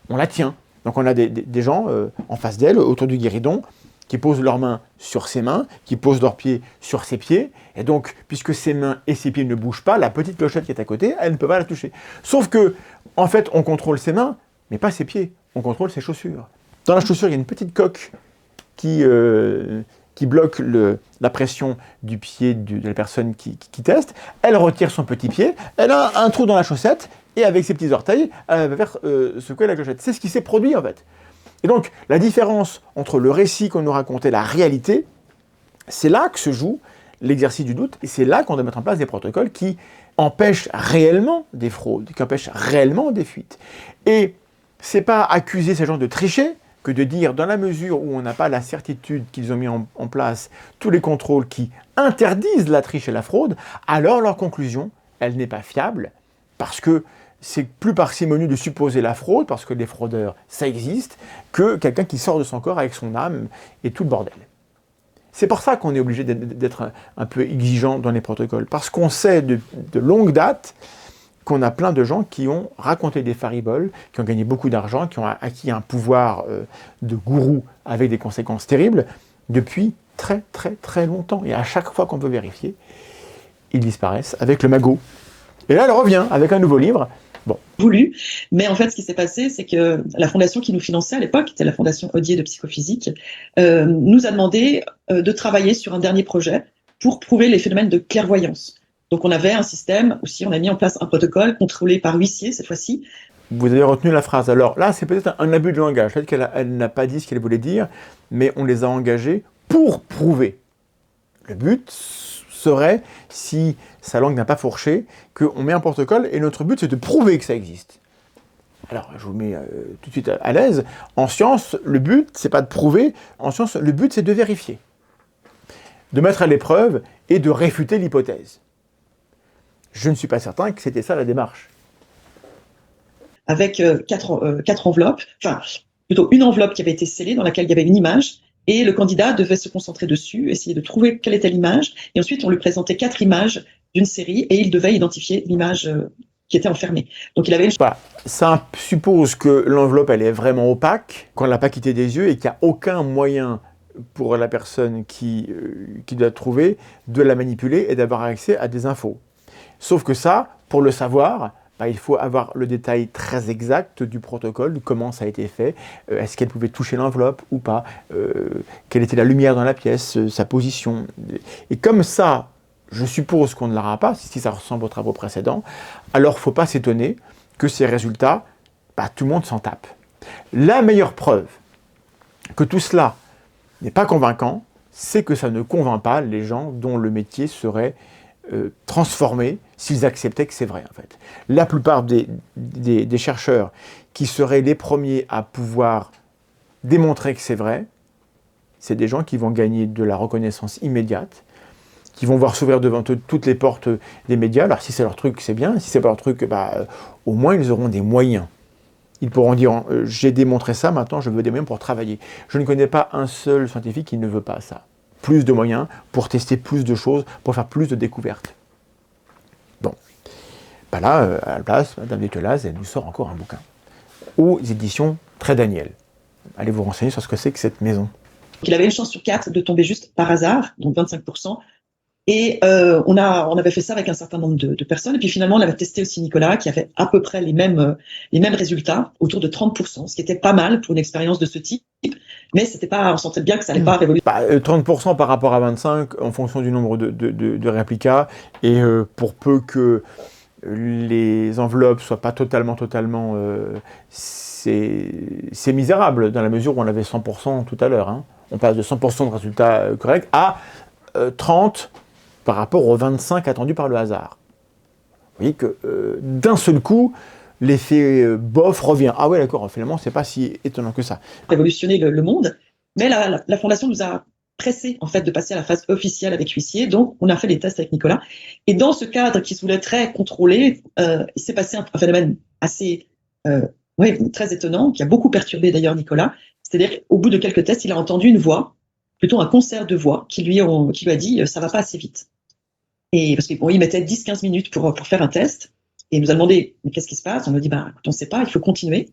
Speaker 3: On la tient. Donc on a des gens en face d'elle, autour du guéridon, qui posent leurs mains sur ses mains, qui posent leurs pieds sur ses pieds, et donc, puisque ses mains et ses pieds ne bougent pas, la petite clochette qui est à côté, elle ne peut pas la toucher. Sauf que, en fait, on contrôle ses mains, mais pas ses pieds, on contrôle ses chaussures. Dans la chaussure, il y a une petite coque qui bloque la pression du pied de la personne qui teste. Elle retire son petit pied, elle a un trou dans la chaussette, et avec ses petits orteils, elle va faire secouer la clochette. C'est ce qui s'est produit, en fait. Et donc, la différence entre le récit qu'on nous racontait et la réalité, c'est là que se joue l'exercice du doute, et c'est là qu'on doit mettre en place des protocoles qui empêchent réellement des fraudes, qui empêchent réellement des fuites. Et c'est pas accuser ces gens de tricher, que de dire, dans la mesure où on n'a pas la certitude qu'ils ont mis en place tous les contrôles qui interdisent la triche et la fraude, alors leur conclusion, elle n'est pas fiable, parce que c'est plus parcimonieux de supposer la fraude, parce que les fraudeurs, ça existe, que quelqu'un qui sort de son corps avec son âme et tout le bordel. C'est pour ça qu'on est obligé d'être un peu exigeant dans les protocoles, parce qu'on sait de longue date qu'on a plein de gens qui ont raconté des fariboles, qui ont gagné beaucoup d'argent, qui ont acquis un pouvoir de gourou avec des conséquences terribles depuis très très très longtemps. Et à chaque fois qu'on peut vérifier, ils disparaissent avec le magot. Et là, elle revient avec un nouveau livre. Bon.
Speaker 2: Voulu, mais en fait, ce qui s'est passé, c'est que la fondation qui nous finançait à l'époque, qui était la fondation Odier de psychophysique, nous a demandé de travailler sur un dernier projet pour prouver les phénomènes de clairvoyance. Donc on avait un système aussi, on a mis en place un protocole contrôlé par huissier cette fois-ci,
Speaker 3: Vous avez retenu la phrase. Alors là, c'est peut-être un abus de langage. Peut-être qu'elle n'a pas dit ce qu'elle voulait dire, mais on les a engagés pour prouver. Le but serait, si sa langue n'a pas fourché, qu'on met un protocole et notre but c'est de prouver que ça existe. Alors, je vous mets tout de suite à l'aise. En science, le but, c'est pas de prouver. En science, le but, c'est de vérifier. De mettre à l'épreuve et de réfuter l'hypothèse. Je ne suis pas certain que c'était ça la démarche.
Speaker 2: Avec quatre enveloppes, enfin, plutôt une enveloppe qui avait été scellée, dans laquelle il y avait une image, et le candidat devait se concentrer dessus, essayer de trouver quelle était l'image, et ensuite on lui présentait 4 images d'une série, et il devait identifier l'image qui était enfermée. Donc il avait une...
Speaker 3: Voilà. Ça suppose que l'enveloppe, elle est vraiment opaque, qu'on ne l'a pas quittée des yeux, et qu'il n'y a aucun moyen pour la personne qui doit trouver de la manipuler et d'avoir accès à des infos. Sauf que ça, pour le savoir, il faut avoir le détail très exact du protocole, de comment ça a été fait, est-ce qu'elle pouvait toucher l'enveloppe ou pas, quelle était la lumière dans la pièce, sa position. Et comme ça, je suppose qu'on ne l'aura pas, si ça ressemble aux travaux précédents, alors il ne faut pas s'étonner que ces résultats, tout le monde s'en tape. La meilleure preuve que tout cela n'est pas convaincant, c'est que ça ne convainc pas les gens dont le métier serait transformés s'ils acceptaient que c'est vrai en fait. La plupart des chercheurs qui seraient les premiers à pouvoir démontrer que c'est vrai, c'est des gens qui vont gagner de la reconnaissance immédiate, qui vont voir s'ouvrir devant eux toutes les portes des médias. Alors si c'est leur truc, c'est bien. Si c'est pas leur truc, au moins ils auront des moyens. Ils pourront dire j'ai démontré ça, maintenant je veux des moyens pour travailler. Je ne connais pas un seul scientifique qui ne veut pas ça. Plus de moyens pour tester plus de choses, pour faire plus de découvertes. Bon. Là, à la place, Madame Dételaz, elle nous sort encore un bouquin. Aux éditions Très Daniel. Allez vous renseigner sur ce que c'est que cette maison.
Speaker 2: Il avait une chance sur 4 de tomber juste par hasard, donc 25%. Et on avait fait ça avec un certain nombre de personnes. Et puis finalement, on avait testé aussi Nicolas, qui avait à peu près les mêmes résultats, autour de 30%, ce qui était pas mal pour une expérience de ce type. Mais c'était pas, on sentait bien que ça allait pas révolutionner.
Speaker 3: 30% par rapport à 25% en fonction du nombre de réplicas. Et pour peu que les enveloppes soient pas totalement, c'est misérable dans la mesure où on avait 100% tout à l'heure. Hein. On passe de 100% de résultats corrects à 30% par rapport aux 25 attendus par le hasard. Vous voyez que d'un seul coup, l'effet bof revient. Ah ouais, d'accord, finalement, c'est pas si étonnant que ça.
Speaker 2: Révolutionner le monde, mais la Fondation nous a pressé en fait de passer à la phase officielle avec Huissier, donc on a fait les tests avec Nicolas. Et dans ce cadre qui se voulait très contrôlé, il s'est passé un phénomène assez très étonnant, qui a beaucoup perturbé d'ailleurs Nicolas. C'est-à-dire qu'au bout de quelques tests, il a entendu une voix, plutôt un concert de voix, qui lui a dit ça va pas assez vite. Et parce qu'il mettait 10-15 minutes pour faire un test. Et il nous a demandé mais qu'est-ce qui se passe. On lui a dit écoute, on ne sait pas, il faut continuer.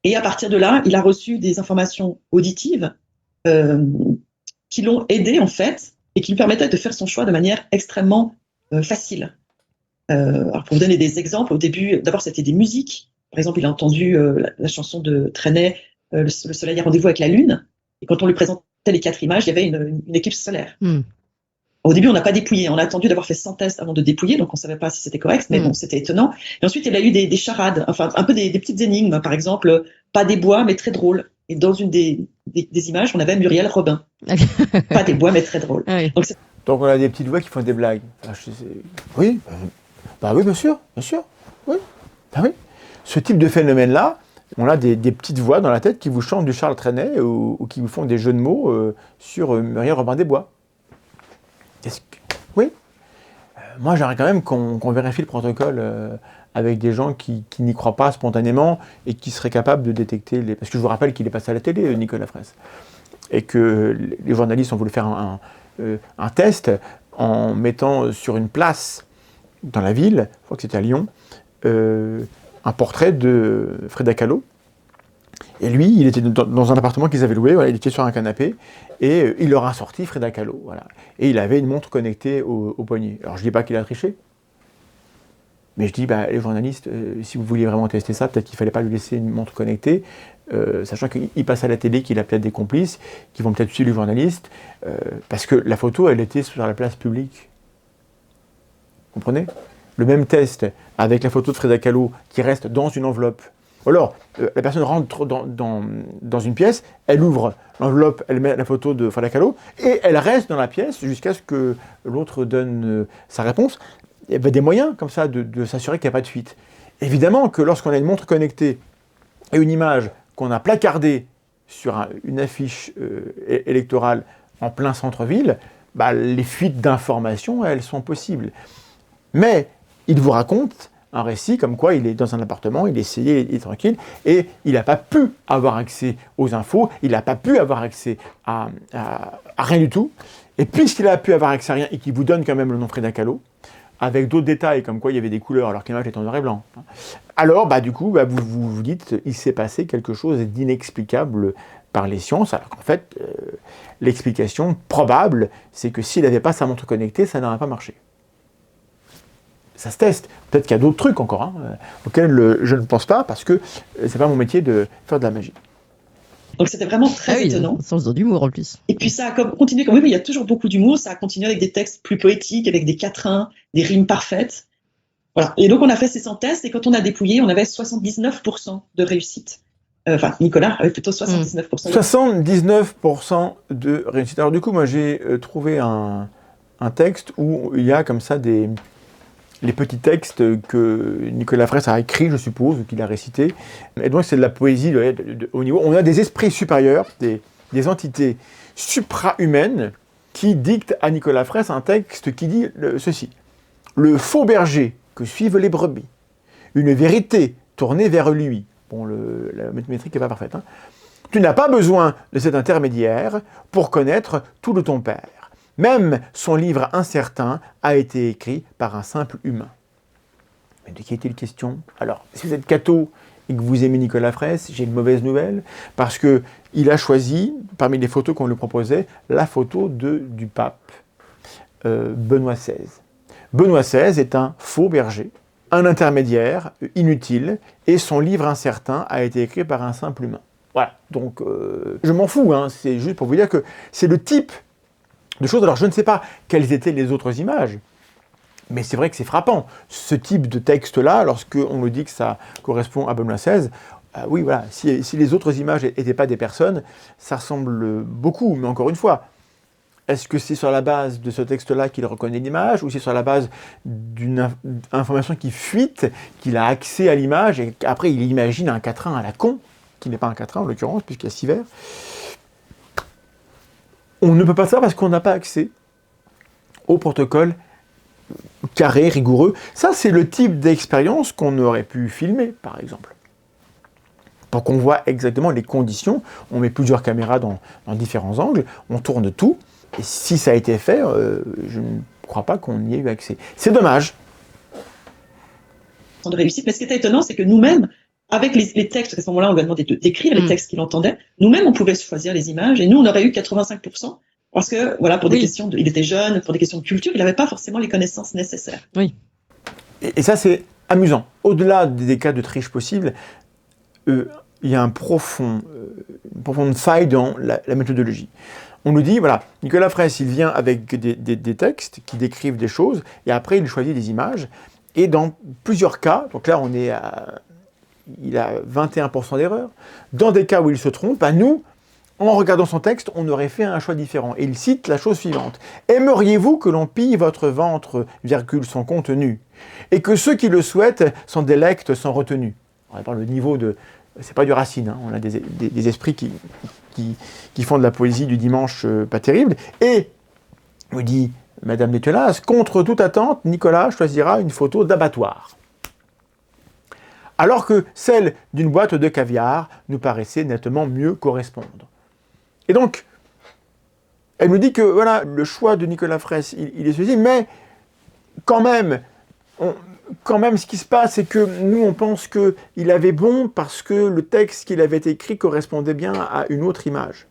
Speaker 2: Et à partir de là, il a reçu des informations auditives qui l'ont aidé en fait et qui lui permettaient de faire son choix de manière extrêmement facile. Alors pour vous donner des exemples, au début, d'abord c'était des musiques. Par exemple, il a entendu la chanson de Trenet, le soleil a rendez-vous avec la lune. Et quand on lui présentait les 4 images, il y avait une éclipse solaire. Au début, on n'a pas dépouillé. On a attendu d'avoir fait 100 tests avant de dépouiller, donc on ne savait pas si c'était correct, mais bon, c'était étonnant. Et ensuite, il y a eu des charades, enfin un peu des petites énigmes. Par exemple, pas des bois, mais très drôles. Et dans une des images, on avait Muriel Robin. Pas des bois, mais très drôles.
Speaker 3: Oui. Donc on a des petites voix qui font des blagues. Oui, oui, bien sûr. Oui. Oui. Ce type de phénomène-là, on a des petites voix dans la tête qui vous chantent du Charles Trenet ou qui vous font des jeux de mots sur Muriel Robin des Bois. Oui. Moi, j'aimerais quand même qu'on vérifie le protocole avec des gens qui n'y croient pas spontanément et qui seraient capables de détecter les... Parce que je vous rappelle qu'il est passé à la télé, Nicolas Fraisse, et que les journalistes ont voulu faire un test en mettant sur une place dans la ville, je crois que c'était à Lyon, un portrait de Frida Kahlo. Et lui, il était dans un appartement qu'ils avaient loué, il était sur un canapé, et il leur a sorti Frida Kahlo. Voilà. Et il avait une montre connectée au poignet. Alors je ne dis pas qu'il a triché, mais je dis, les journalistes, si vous vouliez vraiment tester ça, peut-être qu'il ne fallait pas lui laisser une montre connectée, sachant qu'il passe à la télé, qu'il a peut-être des complices, qui vont peut-être suivre le journaliste, parce que la photo, elle était sur la place publique. Vous comprenez ? Le même test avec la photo de Frida Kahlo qui reste dans une enveloppe alors, la personne rentre dans une pièce, elle ouvre l'enveloppe, elle met la photo de Frida Kahlo, et elle reste dans la pièce jusqu'à ce que l'autre donne sa réponse. Il y avait des moyens comme ça de s'assurer qu'il n'y a pas de fuite. Évidemment que lorsqu'on a une montre connectée et une image qu'on a placardée sur une affiche électorale en plein centre-ville, bah, les fuites d'informations, elles sont possibles. Mais il vous raconte un récit comme quoi il est dans un appartement, il est essayé, il est tranquille, et il n'a pas pu avoir accès aux infos, il n'a pas pu avoir accès à rien du tout. Et puisqu'il a pu avoir accès à rien et qu'il vous donne quand même le nom Frida Kahlo, avec d'autres détails comme quoi il y avait des couleurs alors que l'image est en noir et blanc, alors bah, du coup, bah, vous vous dites il s'est passé quelque chose d'inexplicable par les sciences, alors qu'en fait, l'explication probable, c'est que s'il n'avait pas sa montre connectée, ça n'aurait pas marché. Ça se teste. Peut-être qu'il y a d'autres trucs encore, auxquels je ne pense pas, parce que c'est pas mon métier de faire de la magie.
Speaker 2: Donc c'était vraiment très étonnant.
Speaker 1: Sens d'humour en plus.
Speaker 2: Et puis ça a continué, comme il y a toujours beaucoup d'humour, ça a continué avec des textes plus poétiques, avec des quatrains, des rimes parfaites. Voilà. Et donc on a fait ces 100 tests, et quand on a dépouillé, on avait 79% de réussite. Enfin, Nicolas avait plutôt 79%.
Speaker 3: 79% de réussite. Alors du coup, moi j'ai trouvé un texte où il y a comme ça les petits textes que Nicolas Fraisse a écrits, je suppose, ou qu'il a récités. Et donc c'est de la poésie de haut niveau. On a des esprits supérieurs, des entités suprahumaines qui dictent à Nicolas Fraisse un texte qui dit ceci. Le faux berger que suivent les brebis, une vérité tournée vers lui. Bon, la métrique n'est pas parfaite. Tu n'as pas besoin de cet intermédiaire pour connaître tout de ton père. Même son livre incertain a été écrit par un simple humain. Mais de qui est-il question? Alors, si vous êtes catho et que vous aimez Nicolas Fraisse, j'ai une mauvaise nouvelle, parce qu'il a choisi, parmi les photos qu'on lui proposait, la photo du pape Benoît XVI. Benoît XVI est un faux berger, un intermédiaire inutile, et son livre incertain a été écrit par un simple humain. Voilà, donc je m'en fous, c'est juste pour vous dire que c'est le type de choses. Alors je ne sais pas quelles étaient les autres images, mais c'est vrai que c'est frappant. Ce type de texte-là, lorsqu'on nous dit que ça correspond à Benoît XVI, oui, voilà, si les autres images n'étaient pas des personnes, ça ressemble beaucoup, mais encore une fois, est-ce que c'est sur la base de ce texte-là qu'il reconnaît l'image, ou c'est sur la base d'une information qui fuite, qu'il a accès à l'image, et qu'après il imagine un quatrain à la con, qui n'est pas un quatrain en l'occurrence, puisqu'il y a 6 vers. On ne peut pas savoir parce qu'on n'a pas accès au protocole carré, rigoureux. Ça, c'est le type d'expérience qu'on aurait pu filmer, par exemple. Pour qu'on voit exactement les conditions, on met plusieurs caméras dans différents angles, on tourne tout, et si ça a été fait, je ne crois pas qu'on y ait eu accès. C'est dommage.
Speaker 2: De réussite. Mais ce qui était étonnant, c'est que nous-mêmes, avec les textes, à ce moment-là, on lui a demandé d'écrire les textes qu'il entendait. Nous-mêmes, on pouvait choisir les images, et nous, on aurait eu 85%. Parce que, voilà, pour des questions il était jeune, pour des questions de culture, il n'avait pas forcément les connaissances nécessaires.
Speaker 1: Oui.
Speaker 3: Et ça, c'est amusant. Au-delà des cas de triche possibles, il y a une profonde faille dans la méthodologie. On nous dit, voilà, Nicolas Fraisse, il vient avec des textes qui décrivent des choses, et après, il choisit des images. Et dans plusieurs cas, donc là, il a 21% d'erreur. Dans des cas où il se trompe, nous, en regardant son texte, on aurait fait un choix différent. Et il cite la chose suivante. « Aimeriez-vous que l'on pille votre ventre, son contenu, et que ceux qui le souhaitent s'en délectent sans retenue ?» On parle le niveau de... C'est pas du Racine, on a des esprits qui font de la poésie du dimanche pas terrible. Et, nous dit Madame Dételas, contre toute attente, Nicolas choisira une photo d'abattoir. Alors que celle d'une boîte de caviar nous paraissait nettement mieux correspondre. Et donc, elle nous dit que voilà, le choix de Nicolas Fraisse, il est celui-ci, mais quand même, ce qui se passe, c'est que nous, on pense qu'il avait bon parce que le texte qu'il avait écrit correspondait bien à une autre image.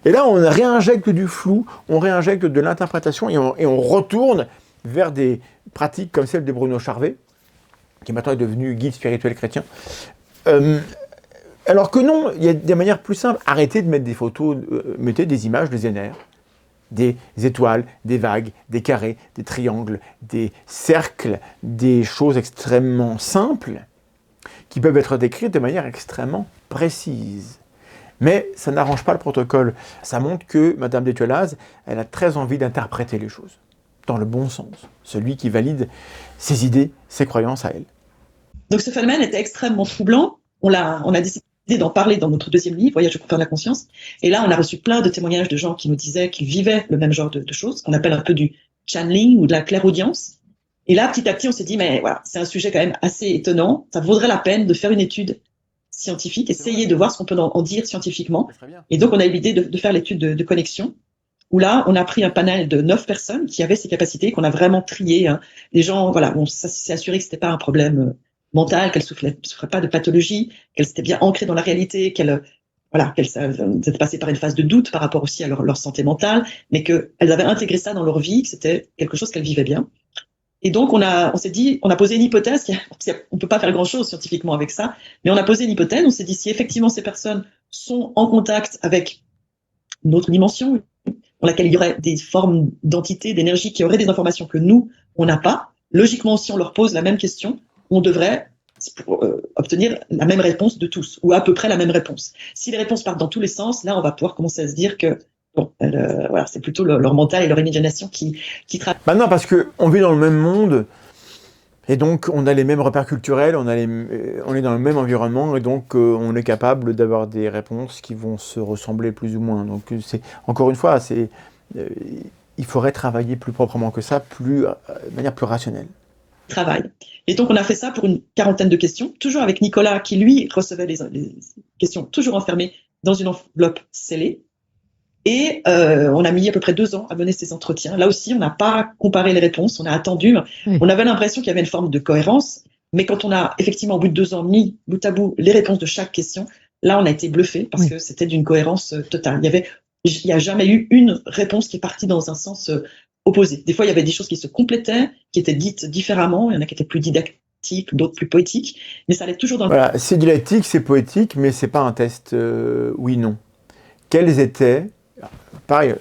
Speaker 3: Et là, on réinjecte du flou, on réinjecte de l'interprétation et on retourne vers des pratiques comme celle de Bruno Charvet, qui maintenant est devenu guide spirituel chrétien. Alors que non, il y a des manières plus simples. Arrêtez de mettre des photos, mettez des images de Zener, des étoiles, des vagues, des carrés, des triangles, des cercles, des choses extrêmement simples qui peuvent être décrites de manière extrêmement précise. Mais ça n'arrange pas le protocole. Ça montre que Madame d'Étiolaz, elle a très envie d'interpréter les choses, dans le bon sens, celui qui valide ses idées, ses croyances à elle.
Speaker 2: Donc ce phénomène était extrêmement troublant. On a décidé d'en parler dans notre deuxième livre, Voyage au confins de la conscience. Et là, on a reçu plein de témoignages de gens qui nous disaient qu'ils vivaient le même genre de choses, qu'on appelle un peu du channeling ou de la clairaudience. Et là, petit à petit, on s'est dit, mais voilà, c'est un sujet quand même assez étonnant. Ça vaudrait la peine de faire une étude scientifique, essayer de voir ce qu'on peut en dire scientifiquement. Et donc, on a eu l'idée de faire l'étude de connexion, où là, on a pris un panel de 9 personnes qui avaient ces capacités, qu'on a vraiment trié. Hein. Les gens, voilà, on s'est assuré que c'était pas un problème mental, qu'elles souffraient pas de pathologie, qu'elles étaient bien ancrées dans la réalité, qu'elles étaient passées par une phase de doute par rapport aussi à leur santé mentale, mais qu'elles avaient intégré ça dans leur vie, que c'était quelque chose qu'elles vivaient bien. Et donc, on s'est dit, on a posé une hypothèse, on peut pas faire grand chose scientifiquement avec ça, mais on a posé une hypothèse, on s'est dit, si effectivement ces personnes sont en contact avec une autre dimension, dans laquelle il y aurait des formes d'entités, d'énergie qui auraient des informations que nous, on n'a pas, logiquement, si on leur pose la même question, on devrait obtenir la même réponse de tous, ou à peu près la même réponse. Si les réponses partent dans tous les sens, là, on va pouvoir commencer à se dire que bon, voilà, c'est plutôt leur mental et leur imagination qui travaillent.
Speaker 3: Bah non, parce qu'on vit dans le même monde, et donc on a les mêmes repères culturels, on est dans le même environnement, et donc on est capable d'avoir des réponses qui vont se ressembler plus ou moins. Donc encore une fois, il faudrait travailler plus proprement que ça, de manière plus rationnelle.
Speaker 2: Travail. Et donc on a fait ça pour une quarantaine de questions, toujours avec Nicolas qui lui recevait les questions toujours enfermées dans une enveloppe scellée. Et on a mis à peu près 2 ans à mener ces entretiens. Là aussi, on n'a pas comparé les réponses, on a attendu. Oui. On avait l'impression qu'il y avait une forme de cohérence, mais quand on a effectivement, au bout de 2 ans, mis bout à bout les réponses de chaque question, là, on a été bluffé parce que c'était d'une cohérence totale. Il n'y a jamais eu une réponse qui est partie dans un sens opposé. Des fois, il y avait des choses qui se complétaient, qui étaient dites différemment. Il y en a qui étaient plus didactiques, d'autres plus poétiques, mais ça allait toujours dans le...
Speaker 3: Voilà, c'est didactique, c'est poétique, mais c'est pas un test oui-non. Quels étaient... Pareil,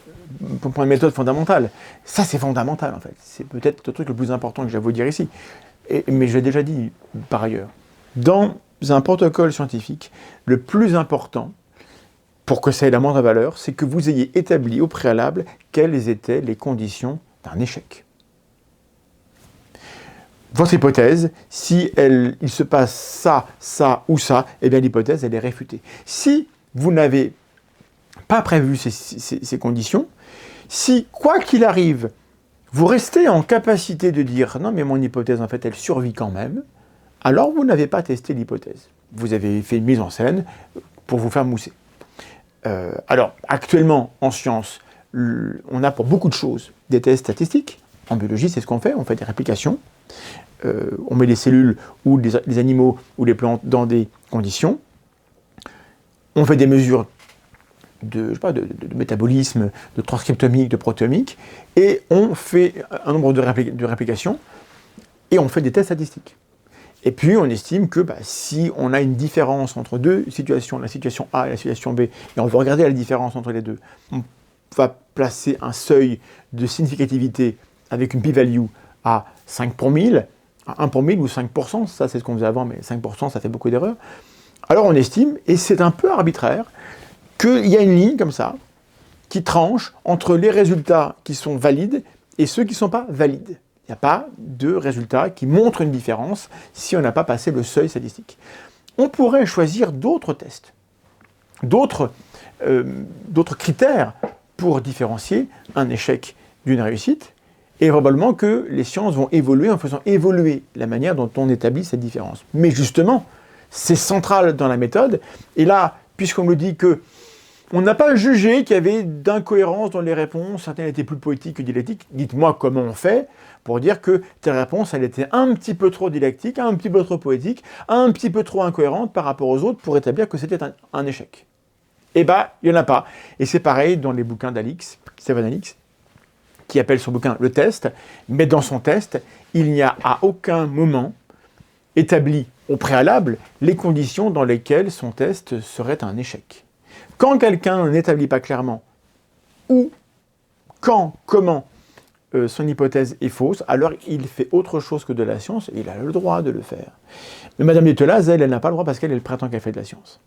Speaker 3: pour prendre une méthode fondamentale. Ça, c'est fondamental, en fait. C'est peut-être le truc le plus important que j'ai à vous dire ici. Mais je l'ai déjà dit par ailleurs. Dans un protocole scientifique, le plus important, pour que ça ait la moindre valeur, c'est que vous ayez établi au préalable quelles étaient les conditions d'un échec. Votre hypothèse, si il se passe ça ou ça, eh bien l'hypothèse, elle est réfutée. Si vous n'avez pas prévu ces conditions, si, quoi qu'il arrive, vous restez en capacité de dire « non, mais mon hypothèse, en fait, elle survit quand même », alors vous n'avez pas testé l'hypothèse. Vous avez fait une mise en scène pour vous faire mousser. Alors, actuellement, en science, on a pour beaucoup de choses des tests statistiques. En biologie, c'est ce qu'on fait, on fait des réplications. On met les cellules ou les animaux ou les plantes dans des conditions. On fait des mesures de métabolisme, de transcriptomique, de protéomique, et on fait un nombre de réplications, et on fait des tests statistiques. Et puis on estime que si on a une différence entre deux situations, la situation A et la situation B, et on veut regarder la différence entre les deux, on va placer un seuil de significativité avec une p-value à 5 pour 1000, à 1 pour 1000 ou 5%, ça c'est ce qu'on faisait avant, mais 5% ça fait beaucoup d'erreurs. Alors on estime, et c'est un peu arbitraire, qu'il y a une ligne comme ça, qui tranche entre les résultats qui sont valides et ceux qui ne sont pas valides. Il n'y a pas de résultat qui montre une différence si on n'a pas passé le seuil statistique. On pourrait choisir d'autres tests, d'autres critères pour différencier un échec d'une réussite, et probablement que les sciences vont évoluer en faisant évoluer la manière dont on établit cette différence. Mais justement, c'est central dans la méthode, et là, puisqu'on me dit que on n'a pas jugé qu'il y avait d'incohérence dans les réponses, certaines étaient plus poétiques que didactiques. Dites-moi comment on fait pour dire que telle réponse, elle était un petit peu trop didactique, un petit peu trop poétique, un petit peu trop incohérente par rapport aux autres pour établir que c'était un échec. Eh bien, il n'y en a pas. Et c'est pareil dans les bouquins d'Alix, Stephen Alix, qui appelle son bouquin Le Test, mais dans son test, il n'y a à aucun moment établi au préalable les conditions dans lesquelles son test serait un échec. Quand quelqu'un n'établit pas clairement où, quand, comment son hypothèse est fausse, alors il fait autre chose que de la science, et il a le droit de le faire. Mais Madame Littolas, elle n'a pas le droit parce qu'elle prétend qu'elle fait de la science.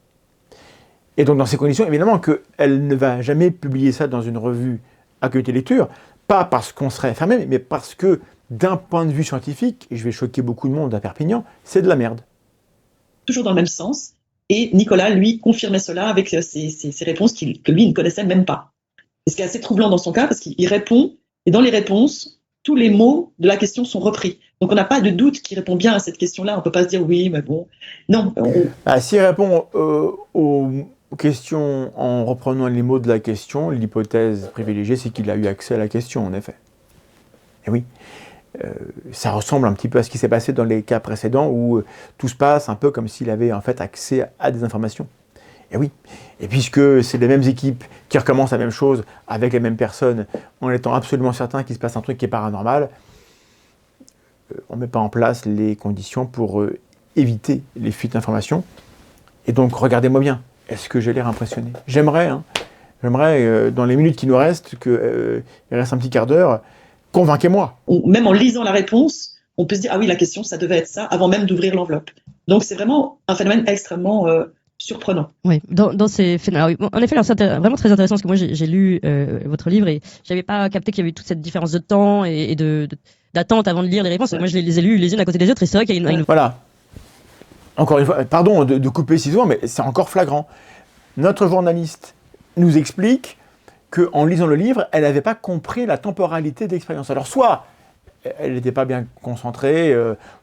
Speaker 3: Et donc dans ces conditions, évidemment qu'elle ne va jamais publier ça dans une revue Actualité Lecture, pas parce qu'on serait fermé, mais parce que d'un point de vue scientifique, et je vais choquer beaucoup de monde à Perpignan, c'est de la merde.
Speaker 2: Toujours dans le même sens. Et Nicolas, lui, confirmait cela avec ses réponses que lui ne connaissait même pas. Et ce qui est assez troublant dans son cas, parce qu'il répond, et dans les réponses, tous les mots de la question sont repris. Donc on n'a pas de doute qu'il répond bien à cette question-là. On ne peut pas se dire oui, mais bon. Non.
Speaker 3: S'il répond aux questions en reprenant les mots de la question, l'hypothèse privilégiée, c'est qu'il a eu accès à la question, en effet. Et oui. Ça ressemble un petit peu à ce qui s'est passé dans les cas précédents où tout se passe un peu comme s'il avait en fait accès à des informations. Et oui, et puisque c'est les mêmes équipes qui recommencent la même chose avec les mêmes personnes en étant absolument certain qu'il se passe un truc qui est paranormal, on ne met pas en place les conditions pour éviter les fuites d'informations. Et donc regardez-moi bien, est-ce que j'ai l'air impressionné? J'aimerais, dans les minutes qui nous restent, qu'il reste un petit quart d'heure, convainquez-moi.
Speaker 2: Même en lisant la réponse, on peut se dire « Ah oui, la question, ça devait être ça », avant même d'ouvrir l'enveloppe. Donc c'est vraiment un phénomène extrêmement surprenant.
Speaker 1: Oui, dans ces phénomènes. En effet, alors, c'est vraiment très intéressant parce que moi j'ai lu votre livre et j'avais pas capté qu'il y avait toute cette différence de temps et d'attente avant de lire les réponses. Moi je les ai lues les unes à côté des autres et c'est vrai qu'il y a une...
Speaker 3: Voilà. Encore une fois, pardon de couper ciseaux, mais c'est encore flagrant. Notre journaliste nous explique qu'en lisant le livre, elle n'avait pas compris la temporalité de l'expérience. Alors soit elle n'était pas bien concentrée,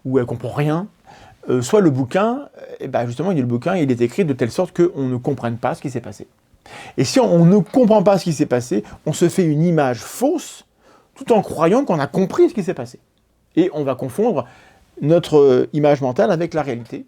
Speaker 3: ou elle ne comprend rien, soit le bouquin, justement, le bouquin il est écrit de telle sorte qu'on ne comprenne pas ce qui s'est passé. Et si on ne comprend pas ce qui s'est passé, on se fait une image fausse, tout en croyant qu'on a compris ce qui s'est passé. Et on va confondre notre image mentale avec la réalité.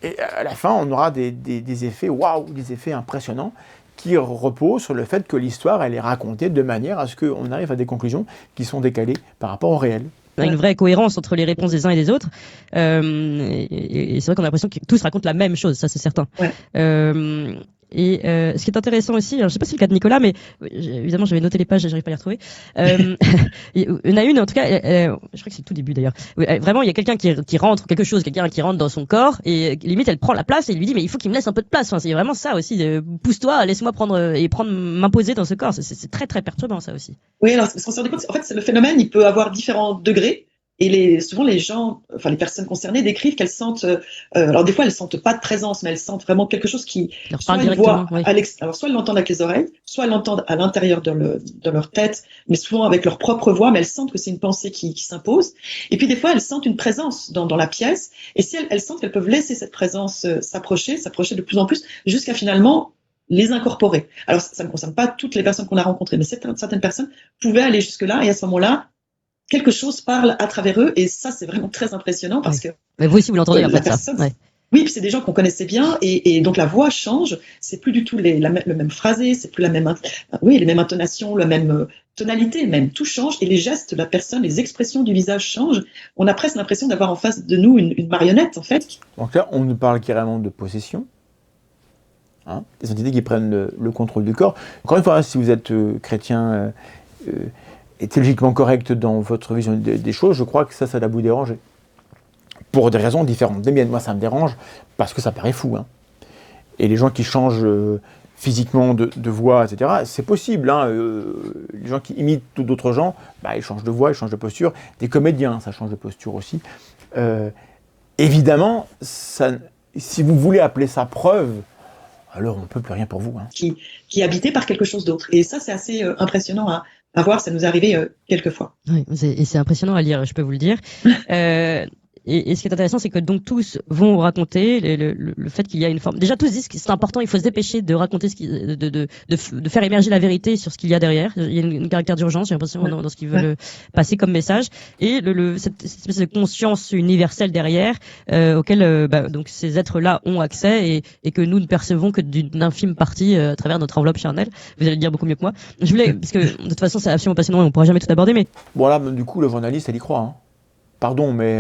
Speaker 3: Et à la fin, on aura des effets waouh, des effets impressionnants, qui repose sur le fait que l'histoire, elle est racontée de manière à ce qu'on arrive à des conclusions qui sont décalées par rapport au réel.
Speaker 1: Il y a une vraie cohérence entre les réponses des uns et des autres. Et c'est vrai qu'on a l'impression que tous racontent la même chose, ça c'est certain. Ouais. Et ce qui est intéressant aussi, alors je sais pas si c'est le cas de Nicolas, mais évidemment j'avais noté les pages et j'arrive pas à les retrouver. Il y en a une, en tout cas, je crois que c'est le tout début d'ailleurs. Vraiment, il y a quelqu'un qui rentre, quelqu'un qui rentre dans son corps et limite elle prend la place et il lui dit mais il faut qu'il me laisse un peu de place. Enfin, c'est vraiment ça aussi. Pousse-toi, laisse-moi m'imposer dans ce corps. C'est très très perturbant ça aussi.
Speaker 2: Oui, alors parce qu'on s'est rendu compte, en fait, le phénomène, il peut avoir différents degrés. Et souvent les gens, enfin les personnes concernées décrivent qu'elles sentent, alors des fois elles sentent pas de présence, mais elles sentent vraiment quelque chose qui, soit elles voient, oui. Alors soit elles l'entendent avec les oreilles, soit elles l'entendent à l'intérieur de leur tête, mais souvent avec leur propre voix, mais elles sentent que c'est une pensée qui s'impose. Et puis des fois elles sentent une présence dans la pièce, et si elles sentent qu'elles peuvent laisser cette présence s'approcher de plus en plus, jusqu'à finalement les incorporer. Alors ça ne concerne pas toutes les personnes qu'on a rencontrées, mais certaines personnes pouvaient aller jusque-là, et à ce moment-là, quelque chose parle à travers eux, et ça, c'est vraiment très impressionnant parce que...
Speaker 1: Mais vous aussi, vous l'entendez en fait, ça. Ouais.
Speaker 2: Oui, puis c'est des gens qu'on connaissait bien, et donc la voix change, c'est plus du tout le même phrasé, c'est plus les mêmes intonations, la même tonalité même, tout change, et les gestes de la personne, les expressions du visage changent. On a presque l'impression d'avoir en face de nous une marionnette, en fait.
Speaker 3: Donc là, on nous parle carrément de possession, des entités qui prennent le contrôle du corps. Encore une fois, si vous êtes chrétien... est théologiquement correct dans votre vision des choses, je crois que ça doit vous déranger. Pour des raisons différentes des miennes. Moi, ça me dérange parce que ça paraît fou. Et les gens qui changent physiquement de voix, etc., c'est possible. Les gens qui imitent d'autres gens, ils changent de voix, ils changent de posture. Des comédiens, ça change de posture aussi. Évidemment, si vous voulez appeler ça preuve, alors on ne peut plus rien pour vous.
Speaker 2: Qui est habité par quelque chose d'autre. Et ça, c'est assez impressionnant à voir, ça nous est arrivé quelques fois.
Speaker 1: Oui, c'est impressionnant à lire, je peux vous le dire. Et ce qui est intéressant, c'est que donc tous vont raconter le fait qu'il y a une forme. Déjà, tous disent que c'est important, il faut se dépêcher de raconter de faire émerger la vérité sur ce qu'il y a derrière. Il y a une caractère d'urgence, j'ai l'impression, dans ce qu'ils veulent passer comme message. Et cette espèce de conscience universelle derrière, auquel donc ces êtres-là ont accès et que nous ne percevons que d'une infime partie à travers notre enveloppe charnelle. Vous allez le dire beaucoup mieux que moi. Je voulais, parce que de toute façon, c'est absolument passionnant et on pourra jamais tout aborder, mais.
Speaker 3: Bon, là, du coup, le journaliste, elle y croit. Pardon, mais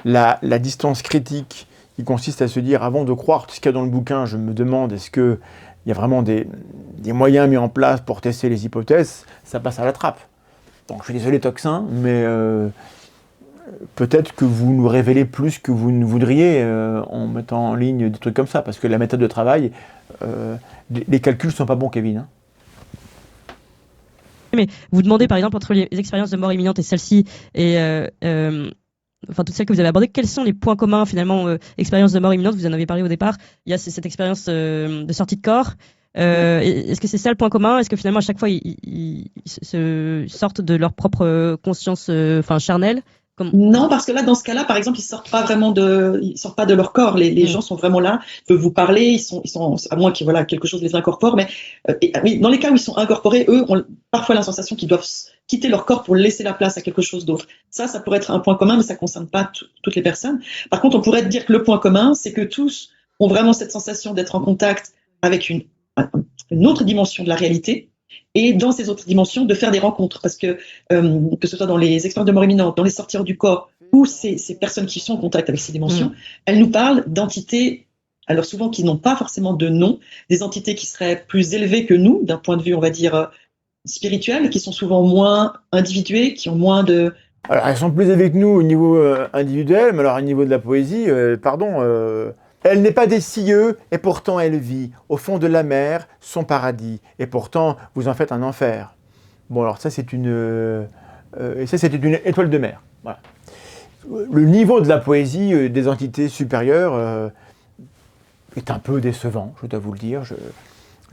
Speaker 3: la distance critique qui consiste à se dire, avant de croire tout ce qu'il y a dans le bouquin, je me demande, est-ce qu'il y a vraiment des moyens mis en place pour tester les hypothèses, ça passe à la trappe. Donc je suis désolé Toxin, mais peut-être que vous nous révélez plus que vous ne voudriez en mettant en ligne des trucs comme ça, parce que la méthode de travail, les calculs ne sont pas bons, Kevin. Hein.
Speaker 1: Mais vous demandez par exemple entre les expériences de mort imminente et celle-ci, et enfin toutes celles que vous avez abordées, quels sont les points communs finalement expérience de mort imminente, vous en avez parlé au départ, il y a cette expérience de sortie de corps. Est-ce que c'est ça le point commun? Est-ce que finalement à chaque fois ils se sortent de leur propre conscience charnelle?
Speaker 2: Non, parce que là, dans ce cas-là, par exemple, ils sortent pas de leur corps. Les gens sont vraiment là, ils peuvent vous parler, ils sont, à moins que quelque chose les incorpore. Mais oui, dans les cas où ils sont incorporés, eux ont parfois la sensation qu'ils doivent quitter leur corps pour laisser la place à quelque chose d'autre. Ça pourrait être un point commun, mais ça concerne pas toutes les personnes. Par contre, on pourrait dire que le point commun, c'est que tous ont vraiment cette sensation d'être en contact avec une autre dimension de la réalité. Et dans ces autres dimensions, de faire des rencontres, parce que ce soit dans les expériences de mort imminente, dans les sortir du corps, ou ces personnes qui sont en contact avec ces dimensions, elles nous parlent d'entités, alors souvent qui n'ont pas forcément de nom, des entités qui seraient plus élevées que nous, d'un point de vue, on va dire, spirituel, qui sont souvent moins individuées, qui ont moins de...
Speaker 3: Alors, elles sont plus élevées que nous au niveau individuel, mais alors au niveau de la poésie, elle n'est pas des cieux, et pourtant elle vit au fond de la mer, son paradis, et pourtant vous en faites un enfer. Bon, alors ça c'est une étoile de mer. Voilà. Le niveau de la poésie des entités supérieures est un peu décevant, je dois vous le dire.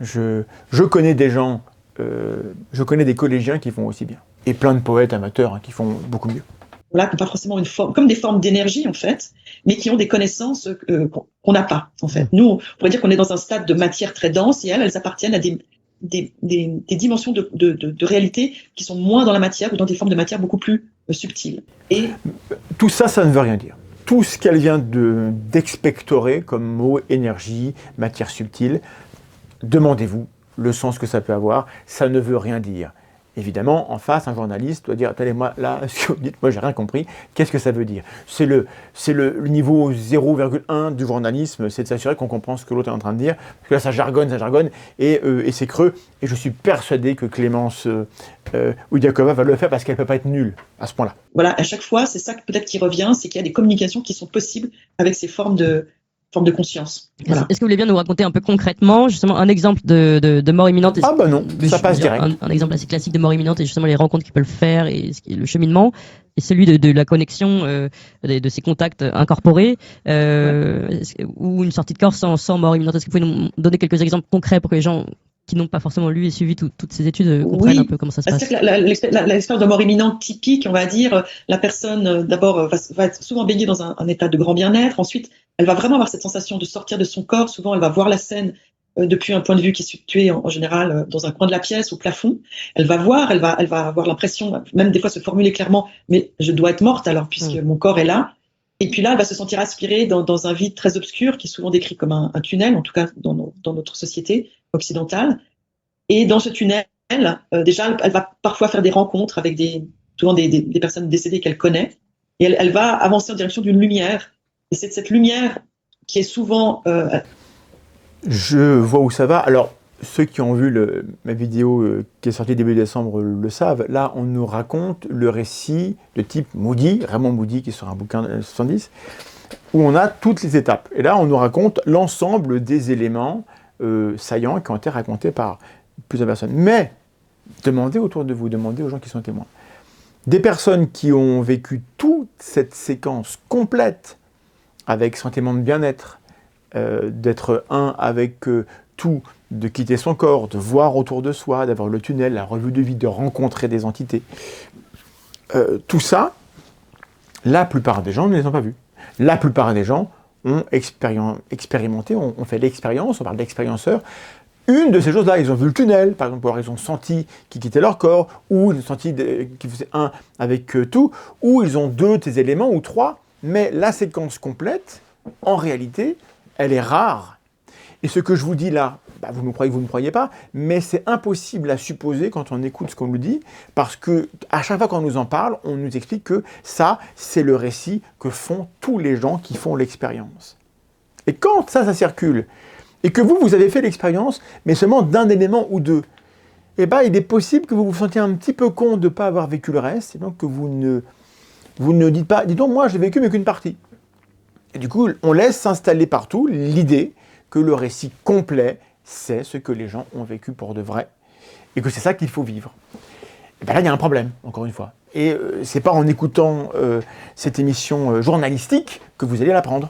Speaker 3: Je connais des gens, je connais des collégiens qui font aussi bien, et plein de poètes amateurs qui font beaucoup mieux.
Speaker 2: Voilà, qui n'ont pas forcément une forme, comme des formes d'énergie en fait, mais qui ont des connaissances qu'on n'a pas en fait. Nous, on pourrait dire qu'on est dans un stade de matière très dense et elles appartiennent à des dimensions de réalité qui sont moins dans la matière ou dans des formes de matière beaucoup plus subtiles. Et
Speaker 3: tout ça, ça ne veut rien dire. Tout ce qu'elle vient d'expectorer comme mot, énergie, matière subtile, demandez-vous le sens que ça peut avoir, ça ne veut rien dire. Évidemment, en face, un journaliste doit dire « Attendez, moi, là, ce que vous dites, moi, j'ai rien compris. Qu'est-ce que ça veut dire ?» C'est le niveau 0,1 du journalisme, c'est de s'assurer qu'on comprend ce que l'autre est en train de dire. Parce que là, ça jargonne, et c'est creux. Et je suis persuadé que Clémence Oudiakova va le faire parce qu'elle ne peut pas être nulle à ce point-là.
Speaker 2: Voilà, à chaque fois, c'est ça peut-être qui revient, c'est qu'il y a des communications qui sont possibles avec ces formes de conscience. Voilà.
Speaker 1: Est-ce que vous voulez bien nous raconter un peu concrètement, justement, un exemple de mort imminente?
Speaker 3: Ah bah non, ça passe direct.
Speaker 1: Un exemple assez classique de mort imminente et justement les rencontres qu'ils peuvent faire et le cheminement, et celui de la connexion de ces contacts incorporés, ou une sortie de corps sans mort imminente. Est-ce que vous pouvez nous donner quelques exemples concrets pour que les gens qui n'ont pas forcément lu et suivi toutes ces études comprennent un peu comment ça se passe?
Speaker 2: L'expérience de mort imminente typique, on va dire, la personne d'abord va être souvent baignée dans un état de grand bien-être, ensuite elle va vraiment avoir cette sensation de sortir de son corps, souvent elle va voir la scène depuis un point de vue qui est situé en général dans un coin de la pièce, au plafond, elle va avoir l'impression, même des fois se formuler clairement, mais je dois être morte alors puisque mon corps est là. Et puis là, elle va se sentir aspirée dans un vide très obscur, qui est souvent décrit comme un tunnel, en tout cas dans notre société occidentale. Et dans ce tunnel, déjà, elle va parfois faire des rencontres avec souvent des personnes décédées qu'elle connaît. Et elle va avancer en direction d'une lumière. Et c'est cette lumière qui est souvent...
Speaker 3: Je vois où ça va. Alors, ceux qui ont vu ma vidéo qui est sortie début décembre le savent. Là, on nous raconte le récit de type Moody, Raymond Moody, qui est sur un bouquin de 70, où on a toutes les étapes. Et là, on nous raconte l'ensemble des éléments saillants qui ont été racontés par plusieurs personnes. Mais, demandez autour de vous, demandez aux gens qui sont témoins. Des personnes qui ont vécu toute cette séquence complète, avec sentiment de bien-être, d'être un avec tout, de quitter son corps, de voir autour de soi, d'avoir le tunnel, la revue de vie, de rencontrer des entités. Tout ça, la plupart des gens ne les ont pas vus. La plupart des gens ont expérimenté, ont fait l'expérience, on parle d'expérienceurs. Une de ces choses-là, ils ont vu le tunnel, par exemple, ils ont senti qu'ils quittaient leur corps, ou ils ont senti qu'ils faisaient un avec tout, ou ils ont 2 de ces éléments, ou 3, mais la séquence complète, en réalité, elle est rare. Et ce que je vous dis là, vous me croyez, vous ne me croyez pas, mais c'est impossible à supposer quand on écoute ce qu'on nous dit, parce que à chaque fois qu'on nous en parle, on nous explique que ça, c'est le récit que font tous les gens qui font l'expérience. Et quand ça circule, et que vous avez fait l'expérience, mais seulement d'un élément ou 2, eh ben, il est possible que vous vous sentiez un petit peu con de ne pas avoir vécu le reste, et donc que vous ne dites pas, dis donc, moi, j'ai vécu mais qu'une partie. Et du coup, on laisse s'installer partout l'idée que le récit complet, c'est ce que les gens ont vécu pour de vrai, et que c'est ça qu'il faut vivre. Et bien là, il y a un problème, encore une fois. Et c'est pas en écoutant cette émission journalistique que vous allez l'apprendre.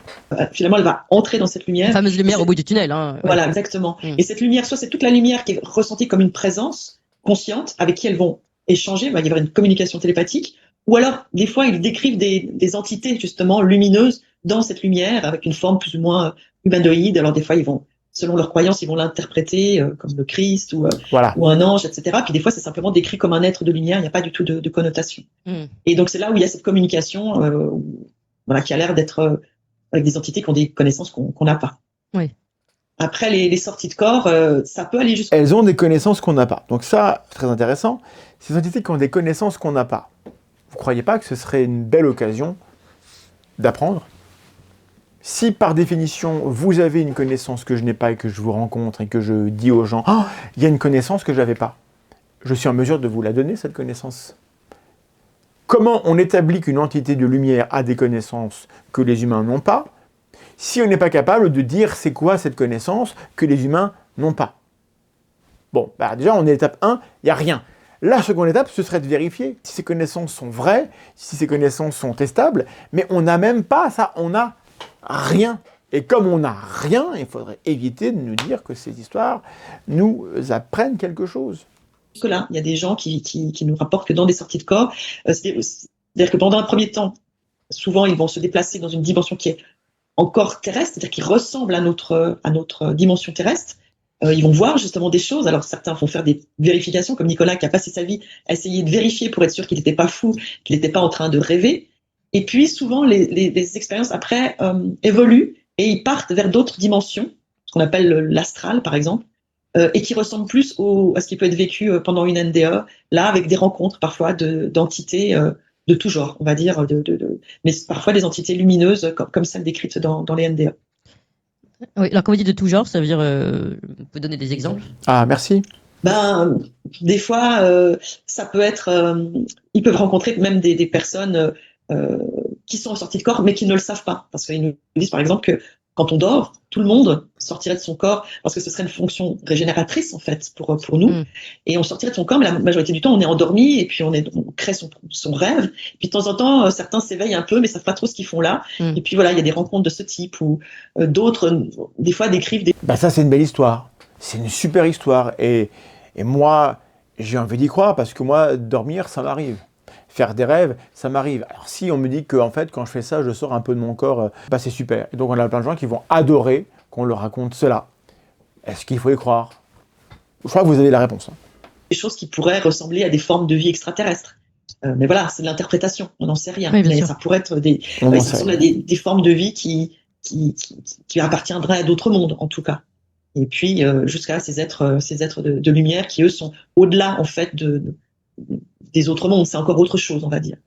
Speaker 2: Finalement, elle va entrer dans cette lumière.
Speaker 1: La fameuse lumière au bout du tunnel. Hein.
Speaker 2: Voilà, exactement.
Speaker 1: Mm.
Speaker 2: Et cette lumière, soit c'est toute la lumière qui est ressentie comme une présence consciente avec qui elles vont échanger, il va y avoir une communication télépathique, ou alors, des fois, ils décrivent des entités, justement, lumineuses dans cette lumière, avec une forme plus ou moins humanoïde. Alors, des fois, ils vont, selon leurs croyances, ils vont l'interpréter comme le Christ
Speaker 3: Voilà.
Speaker 2: ou un ange, etc. Puis des fois, c'est simplement décrit comme un être de lumière, il n'y a pas du tout de connotation.
Speaker 1: Mm.
Speaker 2: Et donc, c'est là où il y a cette communication voilà, qui a l'air d'être avec des entités qui ont des connaissances qu'on n'a pas.
Speaker 1: Oui.
Speaker 2: Après, les sorties de corps, ça peut aller jusqu'à...
Speaker 3: Elles ont des connaissances qu'on n'a pas. Donc ça, c'est très intéressant. Ces entités qui ont des connaissances qu'on n'a pas. Vous ne croyez pas que ce serait une belle occasion d'apprendre ? Si par définition, vous avez une connaissance que je n'ai pas et que je vous rencontre et que je dis aux gens « Oh, il y a une connaissance que je n'avais pas », je suis en mesure de vous la donner, cette connaissance. Comment on établit qu'une entité de lumière a des connaissances que les humains n'ont pas, si on n'est pas capable de dire c'est quoi cette connaissance que les humains n'ont pas? Bon, bah déjà, on est à l'étape 1, il n'y a rien. La seconde étape, ce serait de vérifier si ces connaissances sont vraies, si ces connaissances sont testables, mais on n'a même pas ça, on n'a rien. Et comme on n'a rien, il faudrait éviter de nous dire que ces histoires nous apprennent quelque chose.
Speaker 2: Que là, il y a des gens qui nous rapportent que dans des sorties de corps, c'est-à-dire que pendant un premier temps, souvent ils vont se déplacer dans une dimension qui est encore terrestre, c'est-à-dire qui ressemble à notre dimension terrestre. Ils vont voir justement des choses. Alors certains vont faire des vérifications, comme Nicolas qui a passé sa vie à essayer de vérifier pour être sûr qu'il n'était pas fou, qu'il n'était pas en train de rêver. Et puis souvent les expériences après évoluent et ils partent vers d'autres dimensions, ce qu'on appelle l'astral par exemple. Et qui ressemble plus à ce qui peut être vécu pendant une NDE, là avec des rencontres parfois d'entités de tout genre, on va dire, mais parfois des entités lumineuses comme celles décrites dans les NDE.
Speaker 1: Oui, alors quand vous dites de tout genre, ça veut dire, vous pouvez donner des exemples?
Speaker 3: Ah, merci.
Speaker 2: Ben, des fois, ça peut être, ils peuvent rencontrer même des personnes qui sont en sortie de corps, mais qui ne le savent pas, parce qu'ils nous disent par exemple que quand on dort, tout le monde sortirait de son corps parce que ce serait une fonction régénératrice en fait pour nous. Et on sortirait de son corps, mais la majorité du temps on est endormi et puis on crée son rêve. Et puis de temps en temps, certains s'éveillent un peu, mais savent pas trop ce qu'ils font là. Et puis voilà, il y a des rencontres de ce type ou d'autres, des fois décrivent des...
Speaker 3: Bah ça c'est une belle histoire, c'est une super histoire et moi j'ai envie d'y croire parce que moi dormir ça m'arrive. Faire des rêves, ça m'arrive. Alors si on me dit que en fait, quand je fais ça, je sors un peu de mon corps, bah c'est super. Et donc on a plein de gens qui vont adorer qu'on leur raconte cela. Est-ce qu'il faut y croire? Je crois que vous avez la réponse.
Speaker 2: Des choses qui pourraient ressembler à des formes de vie extraterrestres. Mais voilà, c'est de l'interprétation, on n'en sait rien.
Speaker 1: Oui,
Speaker 2: mais ça pourrait être des formes de vie qui appartiendraient à d'autres mondes, en tout cas. Et puis jusqu'à ces êtres de lumière qui, eux, sont au-delà, en fait, des autres mondes, c'est encore autre chose, on va dire.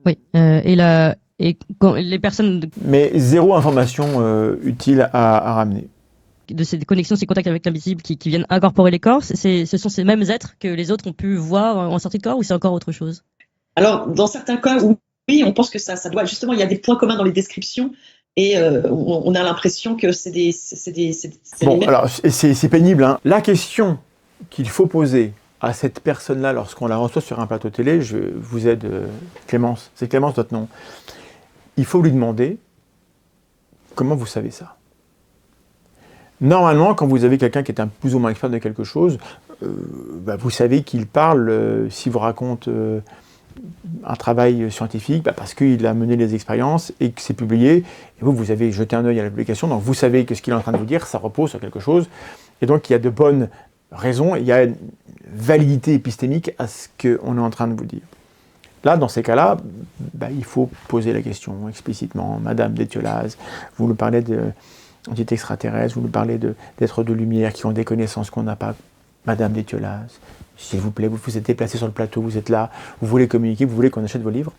Speaker 1: Oui, et quand les personnes...
Speaker 3: Mais zéro information utile à ramener.
Speaker 1: De ces connexions, ces contacts avec l'invisible qui viennent incorporer les corps, ce sont ces mêmes êtres que les autres ont pu voir en sortie de corps ou c'est encore autre chose?
Speaker 2: Alors, dans certains cas, oui, on pense que ça doit... Justement, il y a des points communs dans les descriptions et on a l'impression que c'est des...
Speaker 3: Bon, alors, c'est pénible, hein. La question qu'il faut poser à cette personne-là, lorsqu'on la reçoit sur un plateau télé, je vous aide, Clémence, c'est Clémence votre nom, il faut lui demander comment vous savez ça. Normalement, quand vous avez quelqu'un qui est un plus ou moins expert de quelque chose, vous savez qu'il parle, s'il vous raconte un travail scientifique, parce qu'il a mené les expériences et que c'est publié, et vous avez jeté un œil à la publication, donc vous savez que ce qu'il est en train de vous dire, ça repose sur quelque chose, et donc il y a de bonnes raisons, il y a une validité épistémique à ce qu'on est en train de vous dire. Là, dans ces cas-là, il faut poser la question explicitement. Madame d'Étiolaz, vous nous parlez d'entités extraterrestres, vous nous parlez d'êtres de lumière qui ont des connaissances qu'on n'a pas. Madame d'Étiolaz, s'il vous plaît, vous vous êtes déplacé sur le plateau, vous êtes là, vous voulez communiquer, vous voulez qu'on achète vos livres.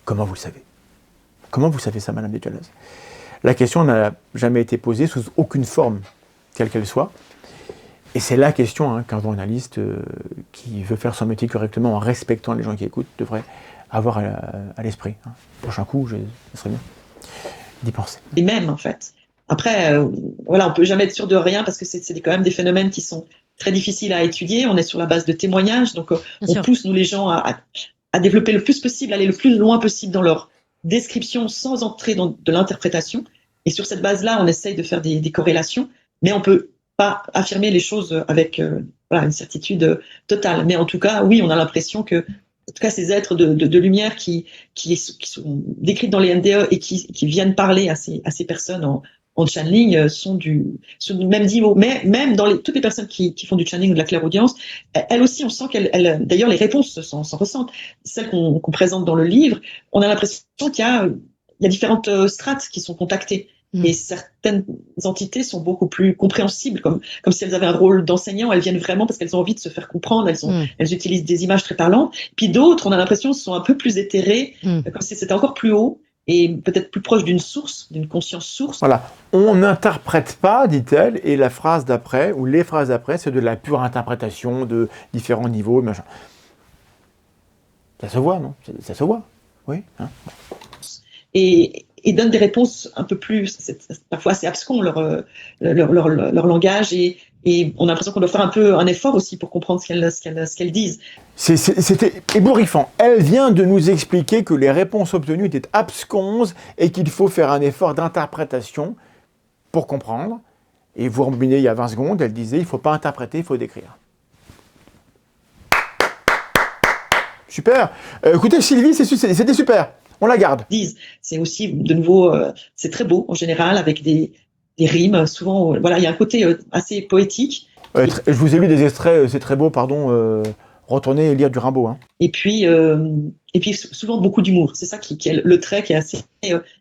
Speaker 3: Comment vous le savez? Comment vous savez ça, Madame d'Étiolaz? La question n'a jamais été posée sous aucune forme, quelle qu'elle soit. Et c'est la question qu'un journaliste qui veut faire son métier correctement en respectant les gens qui écoutent devrait avoir à l'esprit. Prochain coup, ce serait bien d'y penser.
Speaker 2: Et même, en fait. Après, voilà, on peut jamais être sûr de rien parce que c'est quand même des phénomènes qui sont très difficiles à étudier. On est sur la base de témoignages, donc on pousse, nous, les gens, à développer le plus possible, aller le plus loin possible dans leur description sans entrer dans de l'interprétation. Et sur cette base-là, on essaye de faire des corrélations, mais on peut pas affirmer les choses avec une certitude totale. Mais en tout cas, oui, on a l'impression que, en tout cas, ces êtres de lumière qui sont décrits dans les NDE et qui viennent parler à ces personnes en channeling sont du même niveau. Mais même dans toutes les personnes qui font du channeling ou de la clairaudience, elles aussi, on sent qu'elles, d'ailleurs, les réponses s'en ressentent. Celles qu'on présente dans le livre, on a l'impression qu'il y a différentes strates qui sont contactées. Et certaines entités sont beaucoup plus compréhensibles, comme si elles avaient un rôle d'enseignant. Elles viennent vraiment parce qu'elles ont envie de se faire comprendre. Elles utilisent des images très parlantes. Puis d'autres, on a l'impression, sont un peu plus éthérées, comme si c'était encore plus haut et peut-être plus proche d'une source, d'une conscience source.
Speaker 3: Voilà. On n'interprète pas, dit-elle, et la phrase d'après, ou les phrases d'après, c'est de la pure interprétation de différents niveaux, machin. Ça se voit, non? Ça se voit, oui.
Speaker 2: Et donnent des réponses un peu plus, parfois assez abscons, leur langage, et on a l'impression qu'on doit faire un peu un effort aussi pour comprendre ce qu'elles disent.
Speaker 3: C'était ébouriffant. Elle vient de nous expliquer que les réponses obtenues étaient absconses et qu'il faut faire un effort d'interprétation pour comprendre. Et vous rembobinez il y a 20 secondes, elle disait il ne faut pas interpréter, il faut décrire. Super. Écoutez Sylvie, c'était super. On la garde.
Speaker 2: C'est aussi, de nouveau, c'est très beau en général, avec des rimes. Souvent, voilà, il y a un côté assez poétique.
Speaker 3: Je vous ai lu des extraits, c'est très beau, pardon. Retournez lire du Rimbaud.
Speaker 2: Et puis souvent beaucoup d'humour. C'est ça qui est le trait qui est assez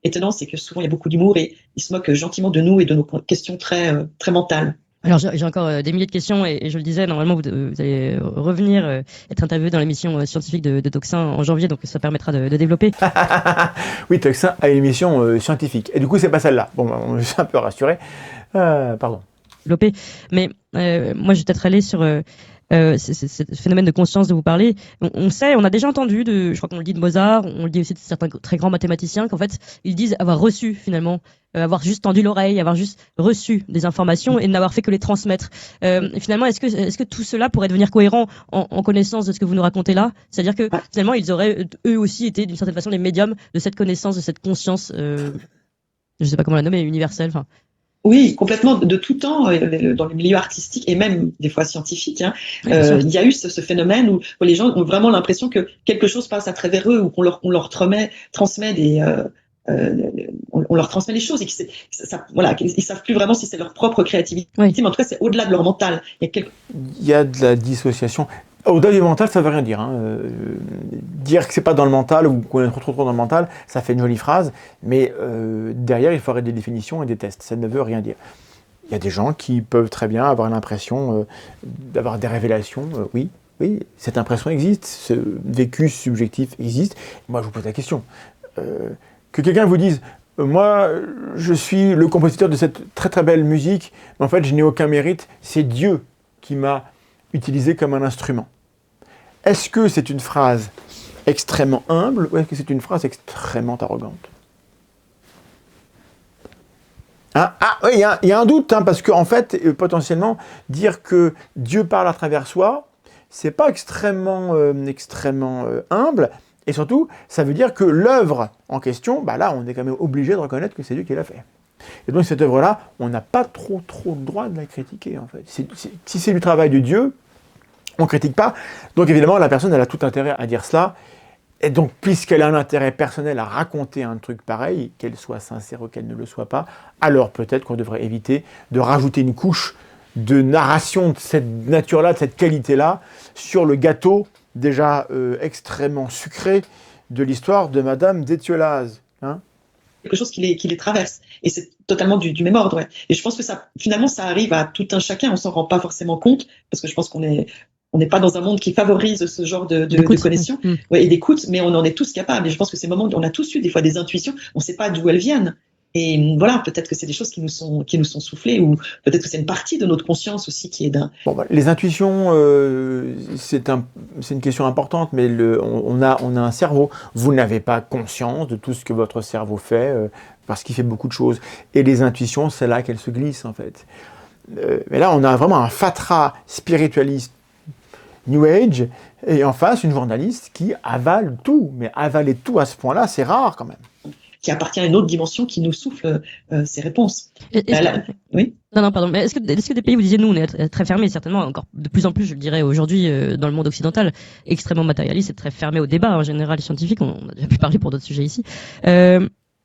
Speaker 2: étonnant, c'est que souvent il y a beaucoup d'humour et ils se moquent gentiment de nous et de nos questions très très mentales.
Speaker 1: Alors j'ai encore des milliers de questions et je le disais, normalement vous allez revenir être interviewé dans l'émission scientifique de Toxin en janvier, donc ça permettra de développer.
Speaker 3: Oui, Toxin a une émission scientifique et du coup c'est pas celle-là. Bon, je suis un peu rassuré. Pardon.
Speaker 1: Développer. Mais moi je vais peut-être aller sur ce phénomène de conscience dont vous parlez. On sait, on a déjà entendu, je crois qu'on le dit de Mozart, on le dit aussi de certains très grands mathématiciens, qu'en fait ils disent avoir reçu finalement, avoir juste tendu l'oreille, avoir juste reçu des informations et n'avoir fait que les transmettre. Et finalement, est-ce que tout cela pourrait devenir cohérent en connaissance de ce que vous nous racontez là? C'est-à-dire que finalement ils auraient eux aussi été d'une certaine façon les médiums de cette connaissance, de cette conscience, je sais pas comment la nommer, universelle. Enfin.
Speaker 2: Oui, complètement, de tout temps, dans les milieux artistiques et même des fois scientifiques, il y a eu ce phénomène où les gens ont vraiment l'impression que quelque chose passe à travers eux ou qu'on leur transmet on leur transmet les choses et qu'ils savent plus vraiment si c'est leur propre créativité, mais en tout cas c'est au-delà de leur mental.
Speaker 3: Il y a de la dissociation. Au-delà du mental, ça ne veut rien dire. Dire que c'est pas dans le mental ou qu'on est trop dans le mental, ça fait une jolie phrase, mais derrière, il faudrait des définitions et des tests. Ça ne veut rien dire. Il y a des gens qui peuvent très bien avoir l'impression d'avoir des révélations. Oui, cette impression existe, ce vécu subjectif existe. Moi, je vous pose la question. Que quelqu'un vous dise moi, je suis le compositeur de cette très très belle musique, mais en fait, je n'ai aucun mérite. C'est Dieu qui m'a utilisé comme un instrument. Est-ce que c'est une phrase extrêmement humble ou est-ce que c'est une phrase extrêmement arrogante? Oui, il y a un doute, parce qu'en fait, potentiellement, dire que Dieu parle à travers soi, c'est pas extrêmement humble, et surtout, ça veut dire que l'œuvre en question, là, on est quand même obligé de reconnaître que c'est Dieu qui l'a fait. Et donc, cette œuvre-là, on n'a pas trop le droit de la critiquer, en fait. Si c'est du travail de Dieu, on ne critique pas. Donc, évidemment, la personne, elle a tout intérêt à dire cela. Et donc, puisqu'elle a un intérêt personnel à raconter un truc pareil, qu'elle soit sincère ou qu'elle ne le soit pas, alors peut-être qu'on devrait éviter de rajouter une couche de narration de cette nature-là, de cette qualité-là, sur le gâteau déjà extrêmement sucré de l'histoire de Madame d'Étiolaz.
Speaker 2: Quelque chose qui les traverse. Et c'est totalement du même ordre. Ouais. Et je pense que finalement, ça arrive à tout un chacun. On s'en rend pas forcément compte, parce que je pense qu'on n'est pas dans un monde qui favorise ce genre de connexion et d'écoute, mais on en est tous capables. Et je pense que ces moments où on a tous eu des fois des intuitions, on ne sait pas d'où elles viennent. Et voilà, peut-être que c'est des choses qui nous sont soufflées, ou peut-être que c'est une partie de notre conscience aussi qui est d'un.
Speaker 3: Bon, bah, les intuitions, c'est une question importante, mais on a un cerveau. Vous n'avez pas conscience de tout ce que votre cerveau fait, parce qu'il fait beaucoup de choses. Et les intuitions, c'est là qu'elles se glissent, en fait. Mais là, on a vraiment un fatras spiritualiste New Age, et en face, une journaliste qui avale tout. Mais avaler tout à ce point-là, c'est rare, quand même.
Speaker 2: Qui appartient à une autre dimension qui nous souffle ces réponses. Oui.
Speaker 1: Non, pardon. Mais est-ce que des pays, vous disiez, nous, on est très fermés, certainement, encore de plus en plus, je le dirais aujourd'hui, dans le monde occidental, extrêmement matérialiste et très fermé au débat en général scientifique. On a déjà pu parler pour d'autres sujets ici.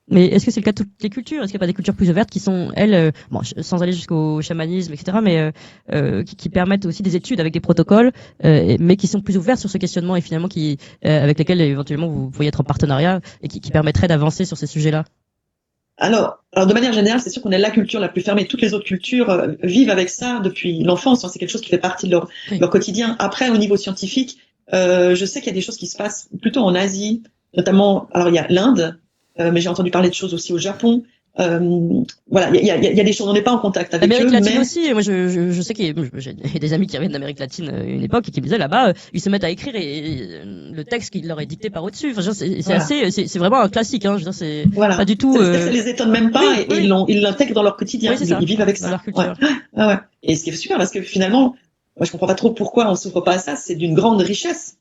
Speaker 1: Mais est-ce que c'est le cas de toutes les cultures? Est-ce qu'il n'y a pas des cultures plus ouvertes qui sont, elles, bon, sans aller jusqu'au chamanisme, etc., mais qui permettent aussi des études avec des protocoles, mais qui sont plus ouvertes sur ce questionnement et finalement avec lesquels éventuellement vous pourriez être en partenariat et qui permettraient d'avancer sur ces sujets-là?
Speaker 2: Alors, de manière générale, c'est sûr qu'on est la culture la plus fermée. Toutes les autres cultures vivent avec ça depuis l'enfance. C'est quelque chose qui fait partie de leur quotidien. Après, au niveau scientifique, je sais qu'il y a des choses qui se passent plutôt en Asie, notamment. Alors, il y a l'Inde. Mais j'ai entendu parler de choses aussi au Japon. Voilà, il y a des choses, on n'est pas en contact avec eux.
Speaker 1: L'Amérique latine aussi. Moi, je sais qu'il y a des amis qui reviennent d'Amérique latine une époque et qui me disaient là-bas, ils se mettent à écrire et le texte qui leur est dicté par au-dessus. Enfin, c'est vraiment un classique. Hein. Je veux dire, c'est pas du tout.
Speaker 2: Ça les étonne même pas et ils l'intègrent dans leur quotidien.
Speaker 1: Oui,
Speaker 2: ils vivent avec ça.
Speaker 1: Dans leur culture.
Speaker 2: Ouais. Et ce qui est super parce que finalement, moi je comprends pas trop pourquoi on s'ouvre pas à ça. C'est d'une grande richesse.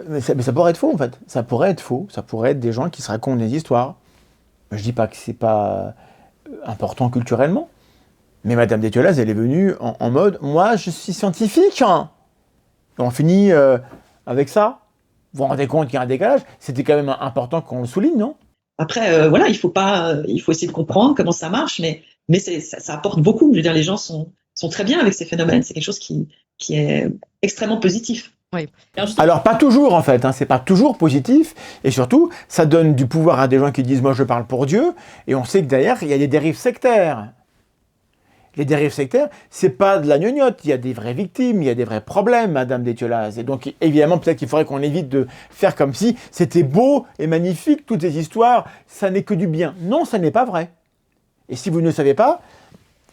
Speaker 3: Mais ça pourrait être faux, en fait. Ça pourrait être faux. Ça pourrait être des gens qui se racontent des histoires. Je dis pas que c'est pas important culturellement, mais Madame Détiolaz, elle est venue en mode « Moi, je suis scientifique hein !» Et on finit avec ça. Vous vous rendez compte qu'il y a un décalage? C'était quand même important qu'on le souligne, non?
Speaker 2: Après, voilà, il faut essayer de comprendre comment ça marche, mais ça apporte beaucoup. Je veux dire, les gens sont très bien avec ces phénomènes. C'est quelque chose qui est extrêmement positif.
Speaker 1: Oui.
Speaker 3: Alors pas toujours en fait, hein, c'est pas toujours positif, et surtout ça donne du pouvoir à des gens qui disent moi je parle pour Dieu, et on sait que derrière il y a des dérives sectaires. Les dérives sectaires, c'est pas de la gnognotte, il y a des vraies victimes, il y a des vrais problèmes, Madame Détiolaz. Et donc évidemment peut-être qu'il faudrait qu'on évite de faire comme si c'était beau et magnifique, toutes ces histoires, ça n'est que du bien. Non, ça n'est pas vrai. Et si vous ne le savez pas,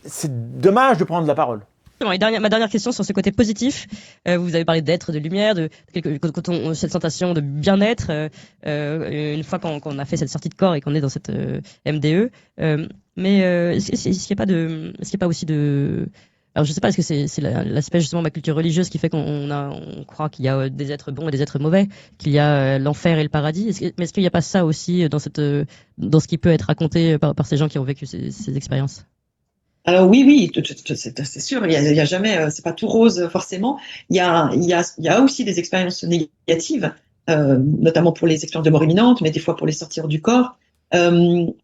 Speaker 3: c'est dommage de prendre la parole.
Speaker 1: Et ma dernière question sur ce côté positif, vous avez parlé d'être, de lumière, cette sensation de bien-être, une fois qu'on a fait cette sortie de corps et qu'on est dans cette MDE. Mais est-ce qu'il n'y a pas aussi de... Alors je sais pas, est-ce que c'est l'aspect justement de ma culture religieuse qui fait qu'on croit qu'il y a des êtres bons et des êtres mauvais, qu'il y a l'enfer et le paradis, mais est-ce qu'il n'y a pas ça aussi dans ce qui peut être raconté par ces gens qui ont vécu ces expériences?
Speaker 2: Alors oui, c'est sûr, il y a jamais, c'est pas tout rose forcément. Il y a aussi des expériences négatives, notamment pour les expériences de mort imminente, mais des fois pour les sortir du corps. Nous,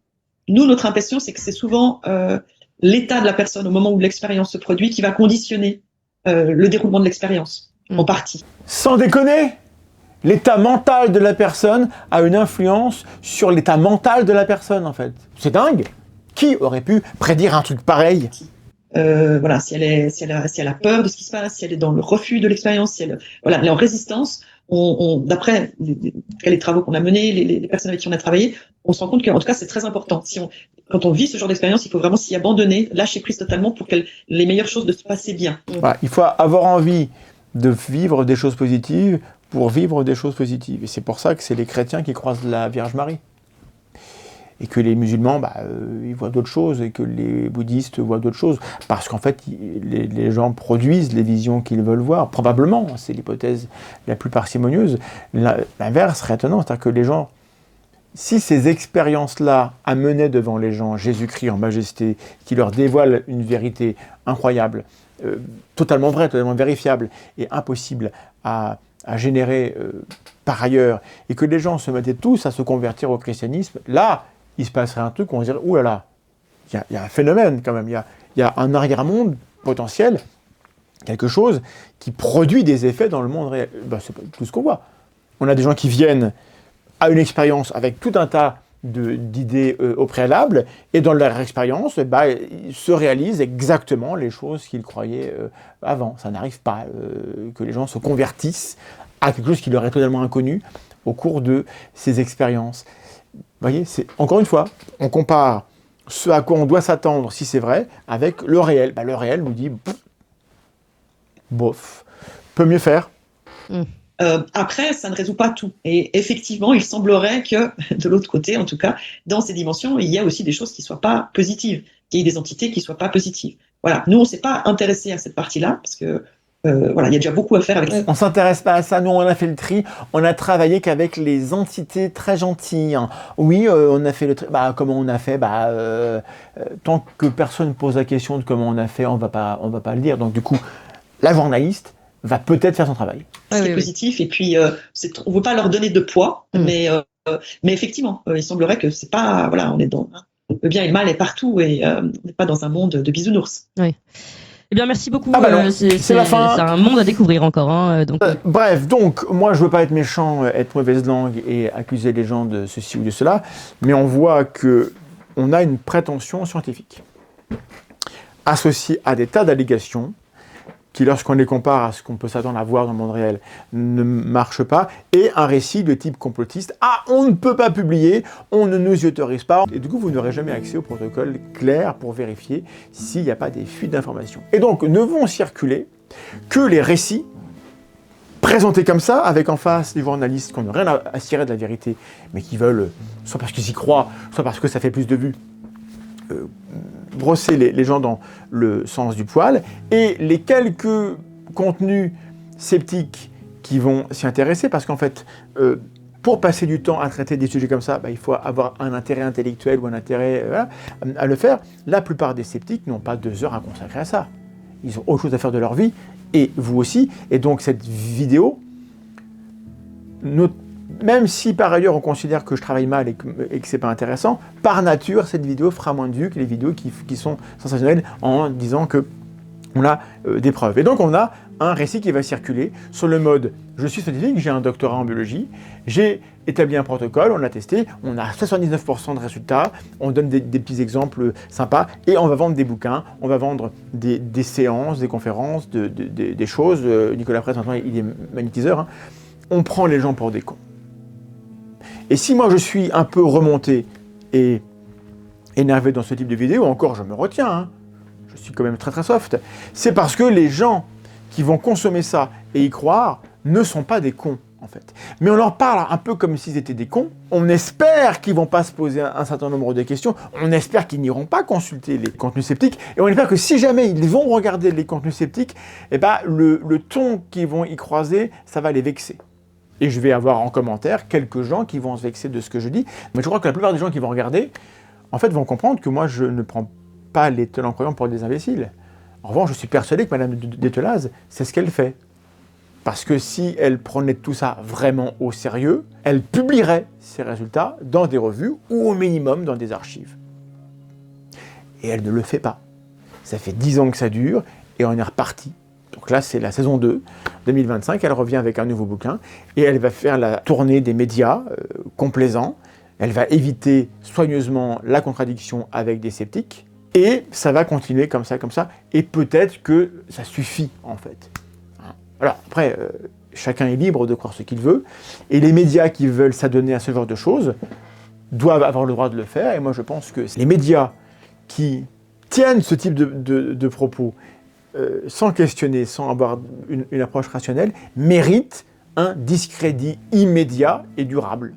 Speaker 2: notre impression, c'est que c'est souvent l'état de la personne au moment où l'expérience se produit qui va conditionner le déroulement de l'expérience, en partie.
Speaker 3: Sans déconner, l'état mental de la personne a une influence sur l'état mental de la personne, en fait. C'est dingue. Qui aurait pu prédire un truc pareil?
Speaker 2: Voilà, si elle a peur de ce qui se passe, si elle est dans le refus de l'expérience, si elle est en résistance, d'après les travaux qu'on a menés, les personnes avec qui on a travaillé, on se rend compte qu'en tout cas c'est très important. Quand on vit ce genre d'expérience, il faut vraiment s'y abandonner, lâcher prise totalement pour que les meilleures choses de se passer bien.
Speaker 3: Voilà, il faut avoir envie de vivre des choses positives pour vivre des choses positives. Et c'est pour ça que c'est les chrétiens qui croisent la Vierge Marie. Et que les musulmans, ils voient d'autres choses, et que les bouddhistes voient d'autres choses. Parce qu'en fait, les gens produisent les visions qu'ils veulent voir. Probablement, c'est l'hypothèse la plus parcimonieuse. L'inverse serait étonnant, c'est-à-dire que les gens, si ces expériences-là amenaient devant les gens Jésus-Christ en majesté, qui leur dévoile une vérité incroyable, totalement vraie, totalement vérifiable, et impossible à générer par ailleurs, et que les gens se mettaient tous à se convertir au christianisme, là, il se passerait un truc où on se dirait, ouh là là, il y a un phénomène quand même, il y a un arrière-monde potentiel, quelque chose qui produit des effets dans le monde réel. C'est tout ce qu'on voit. On a des gens qui viennent à une expérience avec tout un tas d'idées au préalable, et dans leur expérience, ils se réalisent exactement les choses qu'ils croyaient avant. Ça n'arrive pas que les gens se convertissent à quelque chose qui leur est totalement inconnu au cours de ses expériences. Vous voyez, encore une fois, on compare ce à quoi on doit s'attendre, si c'est vrai, avec le réel. Le réel nous dit, bof, peut mieux faire.
Speaker 2: Après, ça ne résout pas tout. Et effectivement, il semblerait que, de l'autre côté, en tout cas, dans ces dimensions, il y a aussi des choses qui ne soient pas positives, qu'il y ait des entités qui ne soient pas positives. Voilà. Nous, on ne s'est pas intéressé à cette partie-là, parce que voilà, il y a déjà beaucoup à faire avec ça.
Speaker 3: On ne s'intéresse pas à ça, nous on a fait le tri, on a travaillé qu'avec les entités très gentilles. Oui, on a fait le tri. Comment on a fait tant que personne pose la question de comment on a fait, on va pas le dire. Donc du coup, la journaliste va peut-être faire son travail.
Speaker 2: C'est positif, et puis on ne veut pas leur donner de poids, mais effectivement, il semblerait que c'est pas, voilà, on est dans le bien et le mal est partout, et on n'est pas dans un monde de bisounours.
Speaker 1: Oui. Eh bien, merci beaucoup.
Speaker 3: C'est la fin.
Speaker 1: C'est un monde à découvrir encore.
Speaker 3: Bref, donc, moi, je veux pas être méchant, être mauvaise langue et accuser les gens de ceci ou de cela, mais on voit qu'on a une prétention scientifique associée à des tas d'allégations qui, lorsqu'on les compare à ce qu'on peut s'attendre à voir dans le monde réel, ne marchent pas, et un récit de type complotiste. On ne peut pas publier, on ne nous y autorise pas, et du coup, vous n'aurez jamais accès au protocole clair pour vérifier s'il n'y a pas des fuites d'informations. Et donc, ne vont circuler que les récits présentés comme ça, avec en face des journalistes qui n'ont rien à cirer de la vérité, mais qui veulent, soit parce qu'ils y croient, soit parce que ça fait plus de vues, brosser les gens dans le sens du poil, et les quelques contenus sceptiques qui vont s'y intéresser, parce qu'en fait, pour passer du temps à traiter des sujets comme ça, il faut avoir un intérêt intellectuel ou un intérêt à le faire. La plupart des sceptiques n'ont pas 2 heures à consacrer à ça. Ils ont autre chose à faire de leur vie, et vous aussi. Et donc cette vidéo, même si par ailleurs on considère que je travaille mal et que c'est pas intéressant, par nature cette vidéo fera moins de vues que les vidéos qui sont sensationnelles en disant que on a des preuves. Et donc on a un récit qui va circuler sur le mode « je suis scientifique, j'ai un doctorat en biologie, j'ai établi un protocole, on l'a testé, on a 79% de résultats, on donne des petits exemples sympas, et on va vendre des bouquins, on va vendre des séances, des conférences, des choses. » Nicolas Fraisse, maintenant, il est magnétiseur. On prend les gens pour des cons. Et si moi je suis un peu remonté et énervé dans ce type de vidéo, encore je me retiens, je suis quand même très très soft, c'est parce que les gens qui vont consommer ça et y croire ne sont pas des cons en fait. Mais on leur parle un peu comme s'ils étaient des cons, on espère qu'ils ne vont pas se poser un certain nombre de questions, on espère qu'ils n'iront pas consulter les contenus sceptiques, et on espère que si jamais ils vont regarder les contenus sceptiques, le ton qu'ils vont y croiser, ça va les vexer. Et je vais avoir en commentaire quelques gens qui vont se vexer de ce que je dis. Mais je crois que la plupart des gens qui vont regarder, en fait, vont comprendre que moi, je ne prends pas les tenants-croyants pour des imbéciles. En revanche, je suis persuadé que Madame Dételaz, c'est ce qu'elle fait. Parce que si elle prenait tout ça vraiment au sérieux, elle publierait ses résultats dans des revues ou au minimum dans des archives. Et elle ne le fait pas. Ça fait 10 ans que ça dure et on est reparti. Donc là, c'est la saison 2, 2025, elle revient avec un nouveau bouquin, et elle va faire la tournée des médias complaisants, elle va éviter soigneusement la contradiction avec des sceptiques, et ça va continuer comme ça, et peut-être que ça suffit, en fait. Alors, après, chacun est libre de croire ce qu'il veut, et les médias qui veulent s'adonner à ce genre de choses doivent avoir le droit de le faire, et moi je pense que les médias qui tiennent ce type de propos, sans questionner, sans avoir une approche rationnelle, mérite un discrédit immédiat et durable.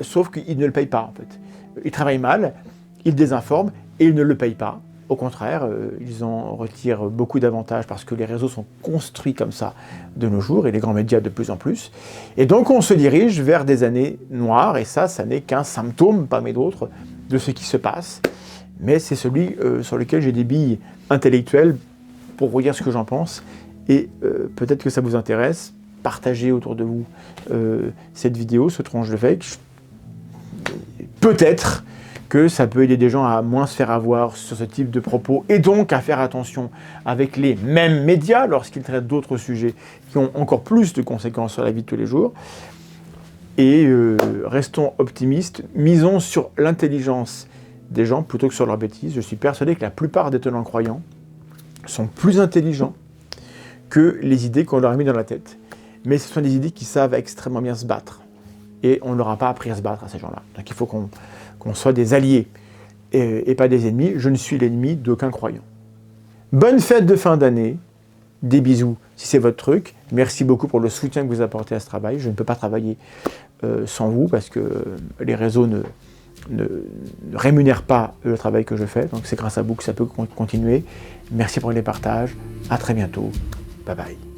Speaker 3: Sauf qu'ils ne le payent pas, en fait. Ils travaillent mal, ils désinforment, et ils ne le payent pas. Au contraire, ils en retirent beaucoup d'avantages parce que les réseaux sont construits comme ça de nos jours, et les grands médias de plus en plus. Et donc on se dirige vers des années noires, et ça n'est qu'un symptôme, parmi d'autres, de ce qui se passe. Mais c'est celui sur lequel j'ai des billes intellectuelles pour vous dire ce que j'en pense, et peut-être que ça vous intéresse. Partagez autour de vous cette vidéo, ce tronche de fake. Peut-être que ça peut aider des gens à moins se faire avoir sur ce type de propos, et donc à faire attention avec les mêmes médias lorsqu'ils traitent d'autres sujets qui ont encore plus de conséquences sur la vie de tous les jours. Et restons optimistes, misons sur l'intelligence des gens plutôt que sur leurs bêtises. Je suis persuadé que la plupart des tenants-croyants sont plus intelligents que les idées qu'on leur a mis dans la tête. mais ce sont des idées qui savent extrêmement bien se battre. Et on ne leur a pas appris à se battre à ces gens-là. Donc il faut qu'on soit des alliés et pas des ennemis. Je ne suis l'ennemi d'aucun croyant. Bonne fête de fin d'année. Des bisous si c'est votre truc. Merci beaucoup pour le soutien que vous apportez à ce travail. Je ne peux pas travailler sans vous parce que les réseaux ne rémunèrent pas le travail que je fais. Donc c'est grâce à vous que ça peut continuer. Merci pour les partages. À très bientôt. Bye bye.